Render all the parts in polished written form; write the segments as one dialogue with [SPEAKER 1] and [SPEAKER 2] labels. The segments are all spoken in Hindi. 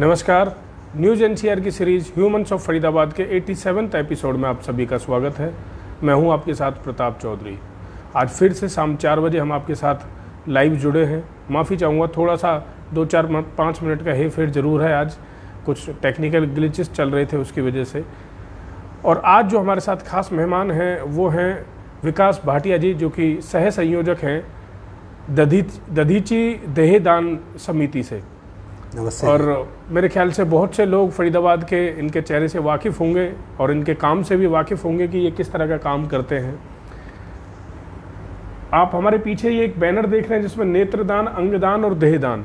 [SPEAKER 1] नमस्कार। न्यूज़ एनसीआर की सीरीज़ ह्यूमंस ऑफ फरीदाबाद के 87वें एपिसोड में आप सभी का स्वागत है। मैं हूं आपके साथ प्रताप चौधरी। आज फिर से शाम 4 बजे हम आपके साथ लाइव जुड़े हैं। माफ़ी चाहूँगा, थोड़ा सा 2-4-5 मिनट का हेरफेर ज़रूर है। आज कुछ टेक्निकल ग्लिचेस चल रहे थे, उसकी वजह से। और आज जो हमारे साथ खास मेहमान हैं वो हैं विकास भाटिया जी, जो कि सह संयोजक हैं दधीची देहदान समिति से।
[SPEAKER 2] नमस्ते।
[SPEAKER 1] और मेरे ख्याल से बहुत से लोग फरीदाबाद के इनके चेहरे से वाकिफ़ होंगे और इनके काम से भी वाकिफ़ होंगे कि ये किस तरह का काम करते हैं। आप हमारे पीछे ये एक बैनर देख रहे हैं जिसमें नेत्रदान, अंगदान और देहदान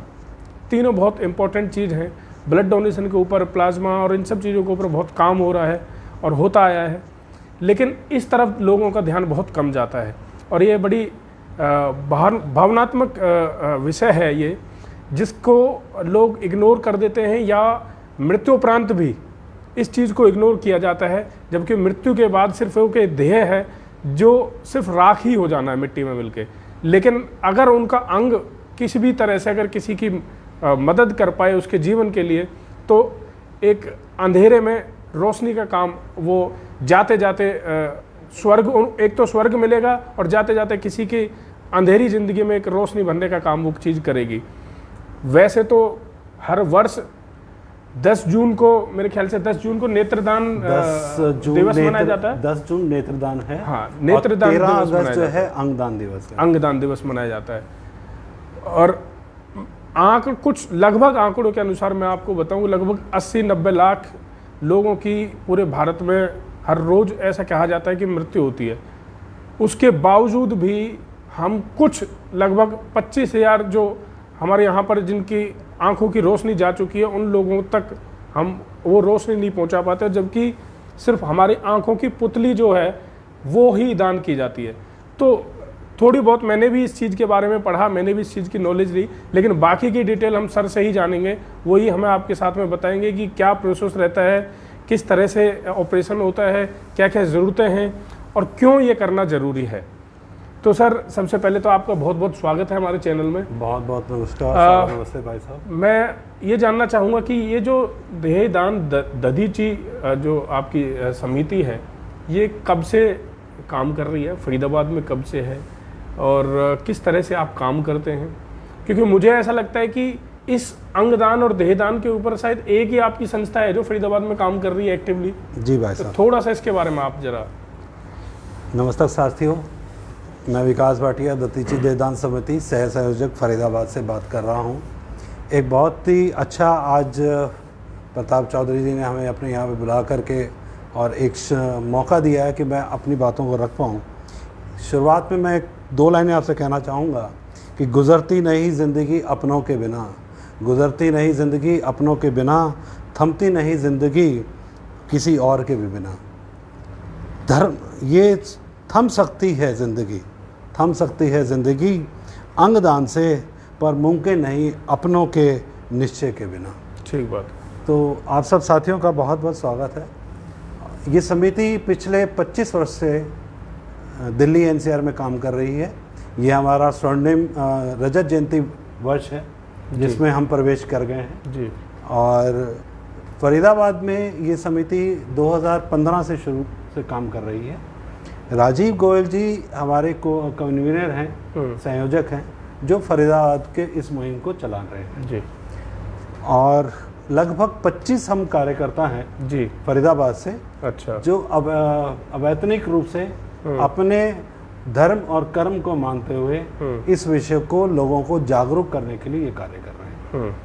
[SPEAKER 1] तीनों बहुत इंपॉर्टेंट चीज़ हैं। ब्लड डोनेशन के ऊपर, प्लाज्मा और इन सब चीज़ों के ऊपर बहुत काम हो रहा है और होता आया है, लेकिन इस तरफ लोगों का ध्यान बहुत कम जाता है। और ये बड़ी भावनात्मक विषय है ये, जिसको लोग इग्नोर कर देते हैं या मृत्युपरांत भी इस चीज़ को इग्नोर किया जाता है, जबकि मृत्यु के बाद सिर्फ वो के देह है जो सिर्फ राख ही हो जाना है मिट्टी में मिलके। लेकिन अगर उनका अंग किसी भी तरह से अगर किसी की मदद कर पाए उसके जीवन के लिए, तो एक अंधेरे में रोशनी का काम वो जाते जाते स्वर्ग, एक तो स्वर्ग मिलेगा और जाते जाते किसी की अंधेरी ज़िंदगी में एक रोशनी भरने का काम वो चीज़ करेगी। वैसे तो हर वर्ष 10 जून को, मेरे ख्याल से 10 जून को नेत्रदान दिवस मनाया जाता है।
[SPEAKER 2] 10 जून नेत्रदान है।
[SPEAKER 1] हाँ, नेत्रदान
[SPEAKER 2] 13
[SPEAKER 1] दिवस
[SPEAKER 2] अगस्त जो है अंगदान दिवस है।
[SPEAKER 1] अंगदान दिवस मनाया जाता है। और कुछ लगभग आंकड़ों के अनुसार मैं आपको बताऊं, लगभग 80-90 लाख लोगों की पूरे भारत में हर रोज़ ऐसा कहा जाता है कि मृत्यु होती है। उसके बावजूद भी हम कुछ लगभग 25,000 जो हमारे यहाँ पर जिनकी आंखों की रोशनी जा चुकी है, उन लोगों तक हम वो रोशनी नहीं पहुँचा पाते, जबकि सिर्फ हमारी आंखों की पुतली जो है वो ही दान की जाती है। तो थोड़ी बहुत मैंने भी इस चीज़ के बारे में पढ़ा, मैंने भी इस चीज़ की नॉलेज ली, लेकिन बाकी की डिटेल हम सर से ही जानेंगे। वही हमें आपके साथ में बताएंगे कि क्या प्रोसेस रहता है, किस तरह से ऑपरेशन होता है, क्या क्या ज़रूरतें हैं और क्यों ये करना ज़रूरी है। तो सर, सबसे पहले तो आपका बहुत बहुत स्वागत है हमारे चैनल में।
[SPEAKER 2] बहुत बहुत नमस्कार। नमस्ते भाई साहब।
[SPEAKER 1] मैं ये जानना चाहूँगा कि ये जो देहदान दधीची जो आपकी समिति है, ये कब से काम कर रही है, फरीदाबाद में कब से है और किस तरह से आप काम करते हैं? क्योंकि मुझे ऐसा लगता है कि इस अंगदान और देहदान के ऊपर शायद एक ही आपकी संस्था है जो फरीदाबाद में काम कर रही है एक्टिवली।
[SPEAKER 2] जी भाई साहब,
[SPEAKER 1] तो थोड़ा सा इसके बारे में आप जरा।
[SPEAKER 2] नमस्कार साथियों, मैं विकास भाटिया दधीची देहदान समिति सह संयोजक फरीदाबाद से बात कर रहा हूँ। एक बहुत ही अच्छा आज प्रताप चौधरी जी ने हमें अपने यहाँ पे बुला करके और एक मौका दिया है कि मैं अपनी बातों को रख पाऊँ। शुरुआत में मैं 2 लाइनें आपसे कहना चाहूँगा कि गुज़रती नहीं ज़िंदगी अपनों के बिना, गुज़रती नहीं ज़िंदगी अपनों के बिना, थमती नहीं ज़िंदगी किसी और के भी बिना। धर्म ये थम सकती है ज़िंदगी, थम सकती है ज़िंदगी अंगदान से, पर मुमकिन नहीं अपनों के निश्चय के बिना।
[SPEAKER 1] ठीक बात।
[SPEAKER 2] तो आप सब साथियों का बहुत बहुत स्वागत है। ये समिति पिछले 25 वर्ष से दिल्ली एनसीआर में काम कर रही है। ये हमारा स्वर्णिम रजत जयंती वर्ष है जिसमें हम प्रवेश कर गए हैं
[SPEAKER 1] जी।
[SPEAKER 2] और फरीदाबाद में ये समिति 2015 से शुरू से काम कर रही है। राजीव गोयल जी हमारे कन्वीनर हैं, संयोजक हैं, जो फरीदाबाद के इस मुहिम को चला रहे हैं
[SPEAKER 1] जी।
[SPEAKER 2] और लगभग 25 हम कार्यकर्ता हैं
[SPEAKER 1] जी
[SPEAKER 2] फरीदाबाद से।
[SPEAKER 1] अच्छा।
[SPEAKER 2] जो अवैतनिक रूप से अपने धर्म और कर्म को मानते हुए इस विषय को लोगों को जागरूक करने के लिए ये कार्य कर रहे हैं।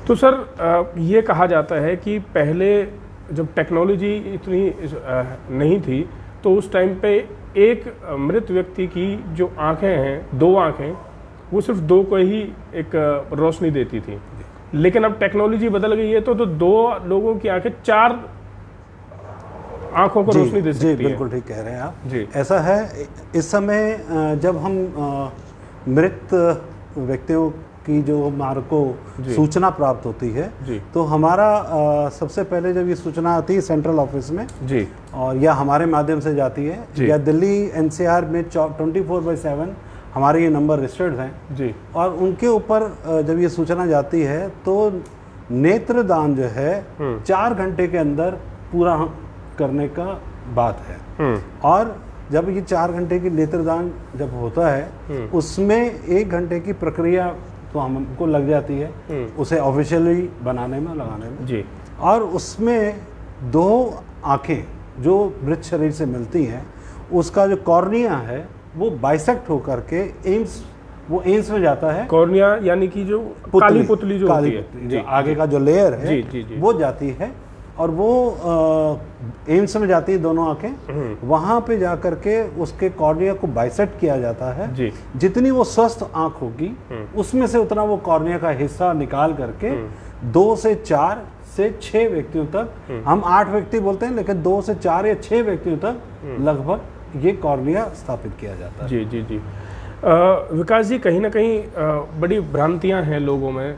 [SPEAKER 1] तो सर, ये कहा जाता है कि पहले जब टेक्नोलॉजी इतनी नहीं थी, तो उस टाइम पे एक मृत व्यक्ति की जो आंखें हैं, 2 आंखें, वो सिर्फ 2 को ही एक रोशनी देती थी। लेकिन अब टेक्नोलॉजी बदल गई है, तो 2 लोगों की आंखें 4 आंखों को रोशनी दे सकती है।
[SPEAKER 2] जी बिल्कुल ठीक कह रहे हैं आप
[SPEAKER 1] जी।
[SPEAKER 2] ऐसा है, इस समय जब हम मृत व्यक्तियों की जो हमारे को सूचना प्राप्त होती है, तो हमारा सबसे पहले जब ये सूचना आती है सेंट्रल ऑफिस में जी, और या हमारे माध्यम से जाती है, या दिल्ली एनसीआर में 24/7 हमारे ये नंबर रजिस्टर्ड हैं जी, और उनके ऊपर जब ये सूचना जाती है तो नेत्रदान जो है 4 घंटे के अंदर पूरा करने का बात है। और जब ये 4 घंटे की नेत्रदान जब होता है उसमें 1 घंटे की प्रक्रिया तो हमको लग जाती है उसे ऑफिशियली बनाने में, लगाने में
[SPEAKER 1] जी।
[SPEAKER 2] और उसमें 2 आँखें जो मृत शरीर से मिलती हैं, उसका जो कॉर्निया है वो बाइसेक्ट होकर के एम्स में जाता है।
[SPEAKER 1] कॉर्निया यानी कि जो काली पुतली जो होती है,
[SPEAKER 2] जो आगे का जो लेयर है वो जाती है और वो एम्स में जाती है दोनों आंखें। वहां पे जाकर के उसके कॉर्निया को बाइसेक्ट किया जाता है जी। जितनी वो स्वस्थ आंख होगी उसमें से उतना वो कॉर्निया का हिस्सा निकाल करके 2 से 4 से 6 व्यक्तियों तक, हम 8 व्यक्ति बोलते हैं लेकिन 2 से 4 या 6 व्यक्तियों तक लगभग ये कॉर्निया स्थापित किया जाता है।
[SPEAKER 1] जी जी जी। विकास जी, कहीं ना कहीं बड़ी भ्रांतियां हैं लोगों में,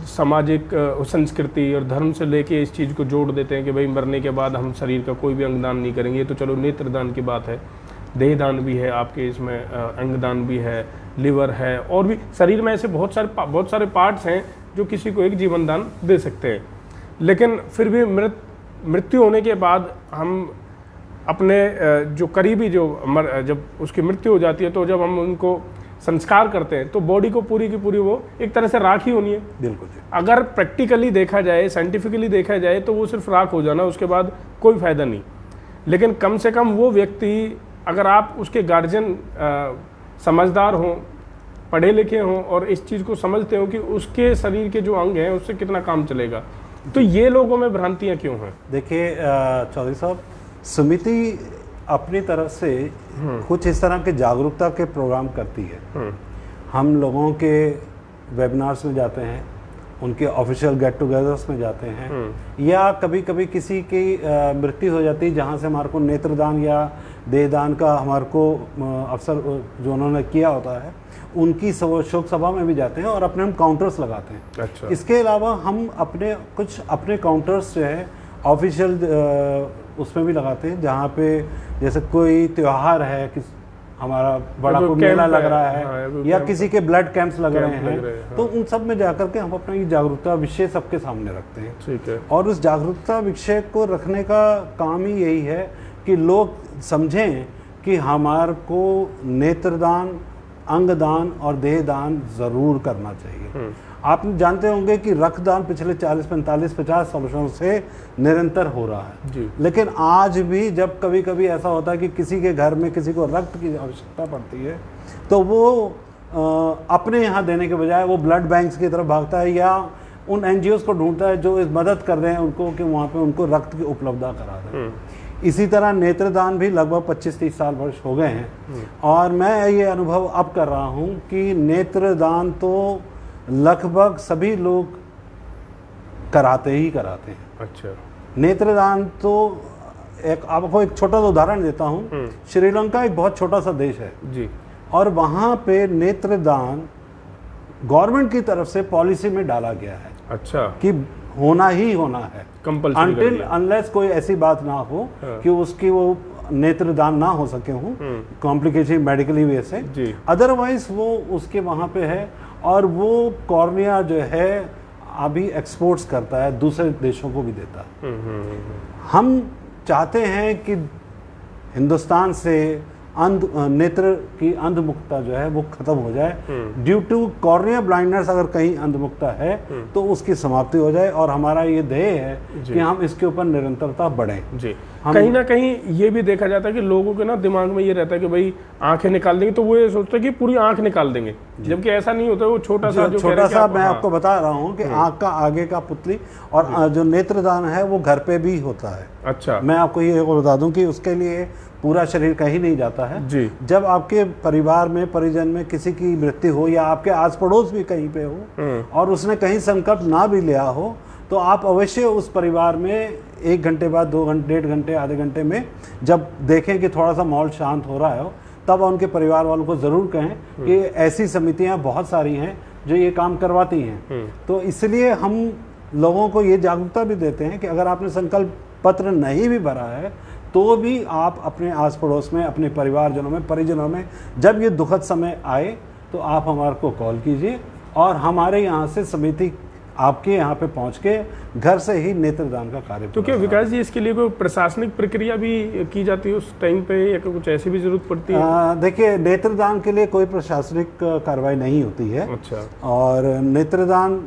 [SPEAKER 1] सामाजिक संस्कृति और धर्म से लेके इस चीज़ को जोड़ देते हैं कि भाई मरने के बाद हम शरीर का कोई भी अंगदान नहीं करेंगे। तो चलो नेत्रदान की बात है, देहदान भी है आपके इसमें, अंगदान भी है, लिवर है, और भी शरीर में ऐसे बहुत सारे पार्ट्स हैं जो किसी को एक जीवन दान दे सकते हैं। लेकिन फिर भी मृत्यु होने के बाद हम अपने जो करीबी जब उसकी मृत्यु हो जाती है तो जब हम उनको संस्कार करते हैं तो बॉडी को पूरी की पूरी वो एक तरह से राख ही होनी है।
[SPEAKER 2] बिल्कुल।
[SPEAKER 1] अगर प्रैक्टिकली देखा जाए, साइंटिफिकली देखा जाए तो वो सिर्फ राख हो जाना, उसके बाद कोई फायदा नहीं। लेकिन कम से कम वो व्यक्ति, अगर आप उसके गार्जियन समझदार हों, पढ़े लिखे हों और इस चीज़ को समझते हो कि उसके शरीर के जो अंग हैं उससे कितना काम चलेगा, तो ये लोगों में भ्रांतियाँ क्यों हैं?
[SPEAKER 2] देखिए चौधरी साहब, समिति अपनी तरफ से कुछ इस तरह के जागरूकता के प्रोग्राम करती है। हम लोगों के वेबिनार्स में जाते हैं, उनके ऑफिशियल गेट टुगेदर्स में जाते हैं, या कभी कभी किसी की मृत्यु हो जाती है जहाँ से हमारे को नेत्रदान या देहदान का हमारे को अवसर जो उन्होंने किया होता है, उनकी शोक सभा में भी जाते हैं और अपने हम काउंटर्स लगाते हैं।
[SPEAKER 1] अच्छा।
[SPEAKER 2] इसके अलावा हम अपने काउंटर्स जो है ऑफिशियल उसमें भी लगाते हैं, जहाँ पे जैसे कोई त्योहार है, हमारा बड़ा कोई मेला लग रहा है या किसी के ब्लड कैंप्स लग रहे हैं, तो उन सब में जाकर के हम अपना ये जागरूकता विषय सबके सामने रखते हैं।
[SPEAKER 1] ठीक है।
[SPEAKER 2] और उस जागरूकता विषय को रखने का काम ही यही है कि लोग समझें कि हमारे को नेत्रदान, अंगदान और देहदान ज़रूर करना चाहिए। आप जानते होंगे कि रक्तदान पिछले 40, 45, 50 वर्षों से निरंतर हो रहा है जी। लेकिन आज भी जब कभी कभी ऐसा होता है कि किसी के घर में किसी को रक्त की आवश्यकता पड़ती है तो वो अपने यहाँ देने के बजाय वो ब्लड बैंक्स की तरफ भागता है या उन NGOs को ढूंढता है जो इस मदद कर रहे हैं उनको कि वहाँ पे उनको रक्त की उपलब्धता करा दें। इसी तरह नेत्रदान भी लगभग 25-30 साल वर्ष हो गए हैं और मैं ये अनुभव अब कर रहा हूँ कि नेत्रदान तो लगभग सभी लोग कराते ही कराते हैं।
[SPEAKER 1] अच्छा।
[SPEAKER 2] नेत्रदान तो आपको एक छोटा सा उदाहरण देता हूँ। श्रीलंका एक बहुत छोटा सा देश है जी, और वहाँ पे नेत्रदान गवर्नमेंट की तरफ से पॉलिसी में डाला गया है। अच्छा। कि होना ही होना है, अनटिल अनलेस कोई ऐसी बात ना हो कि उसकी वो नेत्रदान ना हो सके हों कॉम्प्लिकेशन मेडिकली वे से, अदरवाइज वो उसके वहाँ पे है और वो कॉर्निया जो है अभी एक्सपोर्ट्स करता है, दूसरे देशों को भी देता है। हम चाहते हैं कि हिंदुस्तान से नेत्र की अंधमुखता जो है वो खत्म हो जाए। ड्यू टू कॉर्निया ब्लाइंडनेस अगर कहीं अंधमुखता है तो उसकी समाप्ति हो जाए, और हमारा ये ध्येय है कि हम इसके ऊपर निरंतरता बढ़ें जी।
[SPEAKER 1] कहीं ना कहीं ये भी देखा जाता है कि लोगों के ना दिमाग में ये रहता है कि भाई आंखें निकाल देंगे, तो वो ये सोचते हैं कि पूरी आंख निकाल देंगे, जबकि ऐसा नहीं होता। वो छोटा सा
[SPEAKER 2] मैं आपको बता रहा हूँ कि आंख का आगे का पुतली और जो नेत्रदान है वो घर पे भी होता है। अच्छा। मैं आपको ये बता दूं कि उसके लिए पूरा शरीर कहीं नहीं जाता है जी। जब आपके परिवार में, परिजन में किसी की मृत्यु हो या आपके आस पड़ोस भी कहीं पे हो और उसने कहीं संकल्प ना भी लिया हो, तो आप अवश्य उस परिवार में 1 घंटे बाद, 2 घंटे, 1.5 घंटे, आधे घंटे में जब देखें कि थोड़ा सा माहौल शांत हो रहा हो, तब उनके परिवार वालों को ज़रूर कहें कि ऐसी समितियां बहुत सारी हैं जो ये काम करवाती हैं। तो इसलिए हम लोगों को ये जागरूकता भी देते हैं कि अगर आपने संकल्प पत्र नहीं भी भरा है तो भी आप अपने आस पड़ोस में, अपने परिवारजनों में, परिजनों में जब ये दुखद समय आए तो आप हमारे को कॉल कीजिए और हमारे यहाँ से समिति आपके यहाँ पे पहुँच के घर से ही नेत्रदान का कार्य
[SPEAKER 1] तो क्या विकास जी इसके लिए कोई प्रशासनिक प्रक्रिया भी की जाती है उस टाइम पे, या कुछ ऐसी भी जरूरत पड़ती है?
[SPEAKER 2] देखिए, नेत्रदान के लिए कोई प्रशासनिक कार्रवाई नहीं होती है।
[SPEAKER 1] अच्छा।
[SPEAKER 2] और नेत्रदान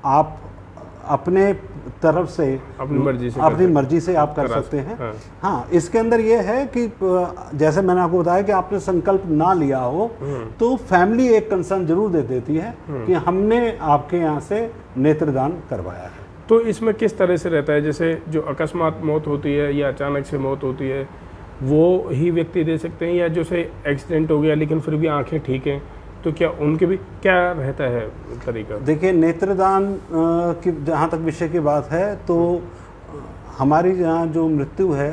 [SPEAKER 2] आप अपने तरफ से अपनी मर्जी से आप कर सकते हैं। हाँ, इसके अंदर ये है कि जैसे मैंने आपको बताया कि आपने संकल्प ना लिया हो तो फैमिली एक कंसर्न जरूर दे देती है कि हमने आपके यहाँ से नेत्रदान करवाया है।
[SPEAKER 1] तो इसमें किस तरह से रहता है, जैसे जो अकस्मात मौत होती है या अचानक से मौत होती है वो ही व्यक्ति दे सकते हैं, या जो से एक्सीडेंट हो गया लेकिन फिर भी आंखें ठीक हैं, तो क्या उनके भी क्या रहता है तरीका?
[SPEAKER 2] देखिए, नेत्रदान की जहाँ तक विषय की बात है तो हमारी यहाँ जो मृत्यु है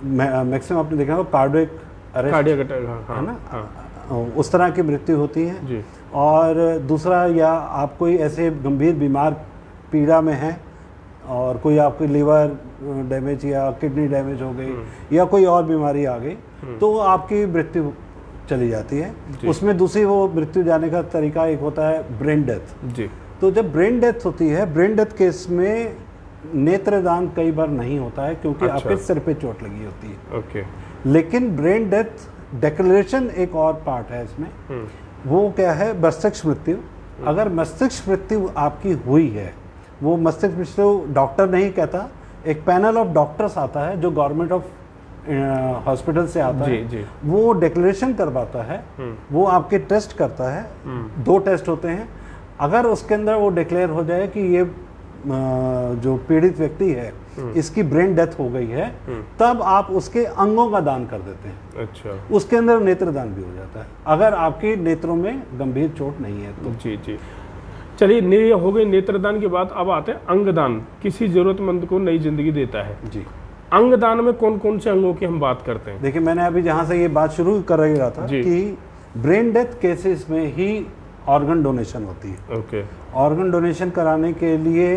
[SPEAKER 2] मैक्सिमम आपने देखा होगा कार्डियक अरेस्ट है ना, उस तरह की मृत्यु होती है जी। और दूसरा, या आप कोई ऐसे गंभीर बीमार पीड़ा में हैं और कोई आपकी लीवर डैमेज या किडनी डैमेज हो गई या कोई और बीमारी आ गई तो आपकी मृत्यु चली जाती है। उसमें दूसरी वो मृत्यु जाने का तरीका एक होता है ब्रेन डेथ जी। तो जब ब्रेन डेथ होती है, ब्रेन डेथ केस में नेत्रदान कई बार नहीं होता है क्योंकि आपके सिर पे चोट लगी होती है।
[SPEAKER 1] ओके।
[SPEAKER 2] लेकिन ब्रेन डेथ डिक्लेरेशन एक और पार्ट है इसमें, वो क्या है, मस्तिष्क मृत्यु। अगर मस्तिष्क मृत्यु आपकी हुई है, वो मस्तिष्क मृत्यु डॉक्टर नहीं कहता, एक पैनल ऑफ डॉक्टर्स आता है जो गवर्नमेंट ऑफ हॉस्पिटल से आता है जी। वो डिक्लेरेशन करवाता है, वो आपके टेस्ट करता है, 2 टेस्ट होते हैं। अगर उसके अंदर वो डिक्लेयर हो जाए कि ये जो पीड़ित व्यक्ति है इसकी ब्रेन डेथ हो गई है, तब आप उसके अंगों का दान कर देते हैं। अच्छा। उसके अंदर नेत्रदान भी हो जाता है अगर आपके नेत्रों में गंभीर चोट नहीं है तो।
[SPEAKER 1] जी जी। चलिए, हो गई नेत्रदान के बाद अब आते हैं अंगदान। किसी जरूरतमंद को नई जिंदगी देता है जी। अंगदान में कौन कौन से अंगों की हम बात करते हैं?
[SPEAKER 2] देखिए, मैंने अभी जहाँ से ये बात शुरू कर रहा था कि ब्रेन डेथ केसेस में ही ऑर्गन डोनेशन होती है। ओके। ऑर्गन डोनेशन कराने के लिए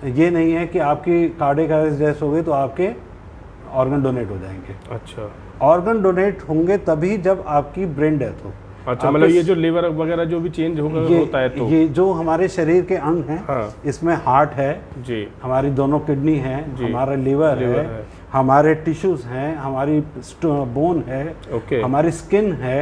[SPEAKER 2] ये नहीं है कि आपकी कार्डियक अरेस्ट डेथ हो गई तो आपके ऑर्गन डोनेट हो जाएंगे। अच्छा। ऑर्गन डोनेट होंगे तभी जब आपकी ब्रेन डेथ हो।
[SPEAKER 1] अच्छा, मतलब ये जो लिवर वगैरह जो भी चेंज होता है तो
[SPEAKER 2] ये जो हमारे शरीर के अंग हैं, हाँ। इसमें हार्ट है जी, हमारी दोनों किडनी है, हमारा लिवर है, हमारे टिश्यूज हैं, हमारी बोन है, हमारी स्किन है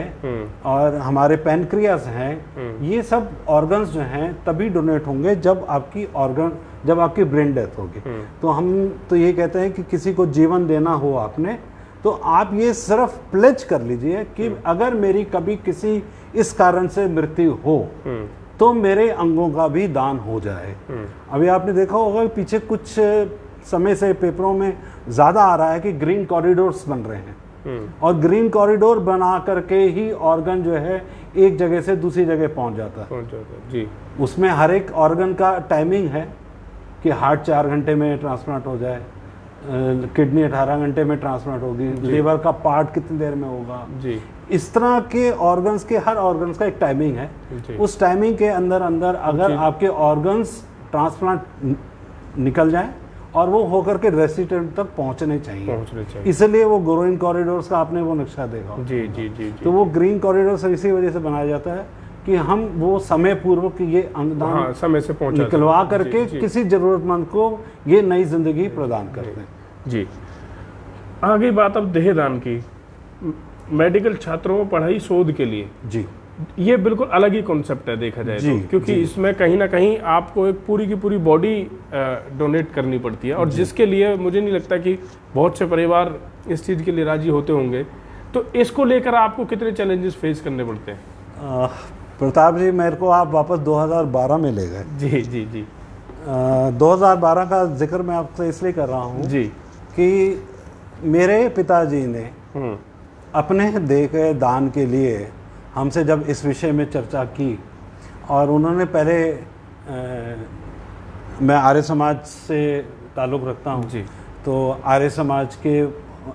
[SPEAKER 2] और हमारे पैनक्रियास हैं। ये सब ऑर्गन्स जो हैं तभी डोनेट होंगे जब आपकी ब्रेन डेथ होगी। तो हम तो ये कहते हैं कि किसी को जीवन देना हो आपने, तो आप ये सिर्फ प्लेज कर लीजिए कि अगर मेरी कभी किसी इस कारण से मृत्यु हो तो मेरे अंगों का भी दान हो जाए। अभी आपने देखा होगा पीछे कुछ समय से पेपरों में ज़्यादा आ रहा है कि ग्रीन कॉरिडोर्स बन रहे हैं और ग्रीन कॉरिडोर बना करके ही ऑर्गन जो है एक जगह से दूसरी जगह पहुंच जाता है जी। उसमें हर एक ऑर्गन का टाइमिंग है कि हार्ट 4 घंटे में ट्रांसप्लांट हो जाए, किडनी 18 घंटे में ट्रांसप्लांट होगी, लीवर का पार्ट कितनी देर में होगा जी। इस तरह के ऑर्गन्स के हर ऑर्गन्स का एक टाइमिंग है। उस टाइमिंग के अंदर अगर आपके ऑर्गन्स ट्रांसप्लांट निकल जाए और वो होकर के रेसिडेंट तक पहुंचने चाहिए। इसलिए वो ग्रीन कॉरिडोर्स का आपने वो नक्शा देखा जी जी जी। तो वो ग्रीन कॉरिडोर इसी वजह से बनाया जाता है कि हम वो समय पूर्वक ये अंगदान
[SPEAKER 1] समय से
[SPEAKER 2] निकलवा करके किसी जरूरतमंद को ये नई जिंदगी प्रदान करते हैं
[SPEAKER 1] जी। आगे बात अब देहदान की। मेडिकल छात्रों में पढ़ाई शोध के लिए जी, ये बिल्कुल अलग ही कॉन्सेप्ट है देखा जाए तो, क्योंकि इसमें कहीं ना कहीं आपको एक पूरी की पूरी बॉडी डोनेट करनी पड़ती है और जिसके लिए मुझे नहीं लगता कि बहुत से परिवार इस चीज़ के लिए राजी होते होंगे। तो इसको लेकर आपको कितने चैलेंजेस फेस करने पड़ते हैं?
[SPEAKER 2] प्रताप जी, मेरे को आप वापस 2012 में ले गए
[SPEAKER 1] जी जी जी।
[SPEAKER 2] 2012 का जिक्र मैं आपसे इसलिए कर रहा हूँ जी कि मेरे पिताजी ने अपने देह के दान के लिए हमसे जब इस विषय में चर्चा की और उन्होंने पहले मैं आर्य समाज से ताल्लुक़ रखता हूँ जी, तो आर्य समाज के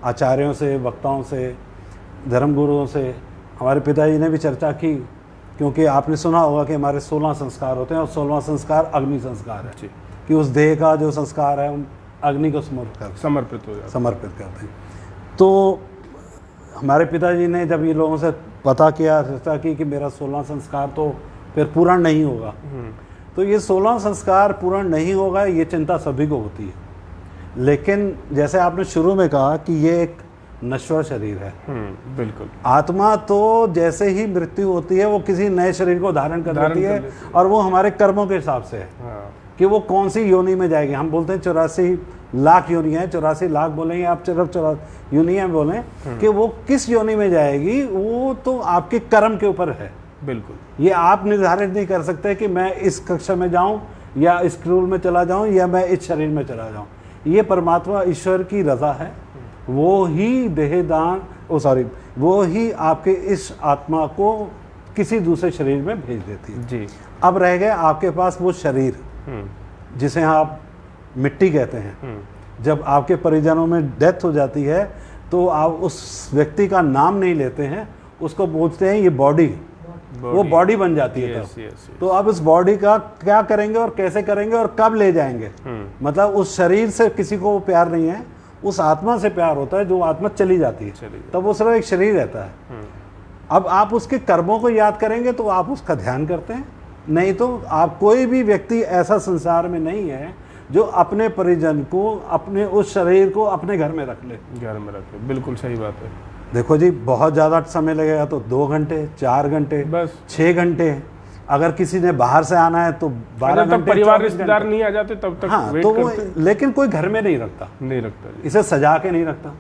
[SPEAKER 2] आचार्यों से, वक्ताओं से, धर्मगुरुओं से हमारे पिताजी ने भी चर्चा की, क्योंकि आपने सुना होगा कि हमारे 16 संस्कार होते हैं और 16वां संस्कार अग्नि संस्कार है जी, कि उस देह का जो संस्कार है अग्नि को समर्पित करते हैं। तो हमारे पिताजी ने जब ये लोगों से पता किया, चर्चा की कि मेरा 16वां संस्कार तो फिर पूरा नहीं होगा, तो ये 16 संस्कार पूर्ण नहीं होगा, ये चिंता सभी को होती है। लेकिन जैसे आपने शुरू में कहा कि ये एक नश्वर शरीर है।
[SPEAKER 1] बिल्कुल।
[SPEAKER 2] आत्मा तो जैसे ही मृत्यु होती है वो किसी नए शरीर को धारण कर लेती है, और वो हमारे कर्मों के हिसाब से है कि वो कौन सी योनि में जाएगी। हम बोलते हैं 84 लाख योनियाँ हैं, 84 लाख बोलेंगे आप, सिर्फ 84 योनियाँ बोलें कि वो किस योनि में जाएगी, वो तो आपके कर्म के ऊपर है।
[SPEAKER 1] बिल्कुल।
[SPEAKER 2] ये आप निर्धारित नहीं कर सकते कि मैं इस कक्षा में जाऊं या इस स्कूल में चला जाऊं या मैं इस शरीर में चला जाऊं। ये परमात्मा ईश्वर की रजा है, वो ही देहदान वो ही आपके इस आत्मा को किसी दूसरे शरीर में भेज देती है
[SPEAKER 1] जी।
[SPEAKER 2] अब रह गए आपके पास वो शरीर जिसे आप मिट्टी कहते हैं। जब आपके परिजनों में डेथ हो जाती है तो आप उस व्यक्ति का नाम नहीं लेते हैं, उसको पूछते हैं ये बॉडी, वो बॉडी बन जाती है तब। तो अब उस बॉडी का क्या करेंगे और कैसे करेंगे और कब ले जाएंगे, मतलब उस शरीर से किसी को प्यार नहीं है, उस आत्मा से प्यार होता है। जो आत्मा चली जाती है तब वो सिर्फ एक शरीर रहता है। अब आप उसके कर्मों को याद करेंगे तो आप उसका ध्यान करते हैं, नहीं तो आप कोई भी व्यक्ति ऐसा संसार में नहीं है जो अपने परिजन को, अपने उस शरीर को अपने घर में रख ले।
[SPEAKER 1] बिल्कुल सही बात है।
[SPEAKER 2] देखो जी, बहुत ज़्यादा समय लगेगा तो 2 घंटे, 4 घंटे,
[SPEAKER 1] बस
[SPEAKER 2] 6 घंटे। अगर किसी ने बाहर से आना है तो 12 घंटे,
[SPEAKER 1] परिवार रिश्तेदार नहीं आ जाते तब तक
[SPEAKER 2] हाँ,
[SPEAKER 1] वेट
[SPEAKER 2] तो
[SPEAKER 1] करते।
[SPEAKER 2] लेकिन कोई घर में नहीं रखता इसे सजा के नहीं रखता।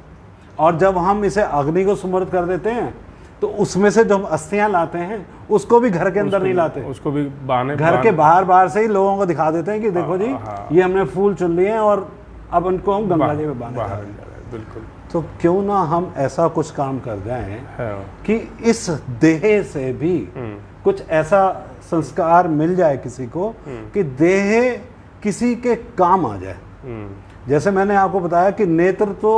[SPEAKER 2] और जब हम इसे अग्नि को सुमर्द कर देते हैं तो उसमें से जो हम अस्थियां लाते हैं उसको भी घर के अंदर नहीं लाते,
[SPEAKER 1] उसको भी
[SPEAKER 2] घर के बाहर से ही लोगों को दिखा देते हैं कि देखो जी ये हमने फूल चुन लिए हैं और अब उनको हम गंगा जी में बांधे।
[SPEAKER 1] बिल्कुल।
[SPEAKER 2] तो क्यों ना हम ऐसा कुछ काम कर जाएं कि इस देह से भी कुछ ऐसा संस्कार मिल जाए किसी को कि देह किसी के काम आ जाए। जैसे मैंने आपको बताया कि नेत्र तो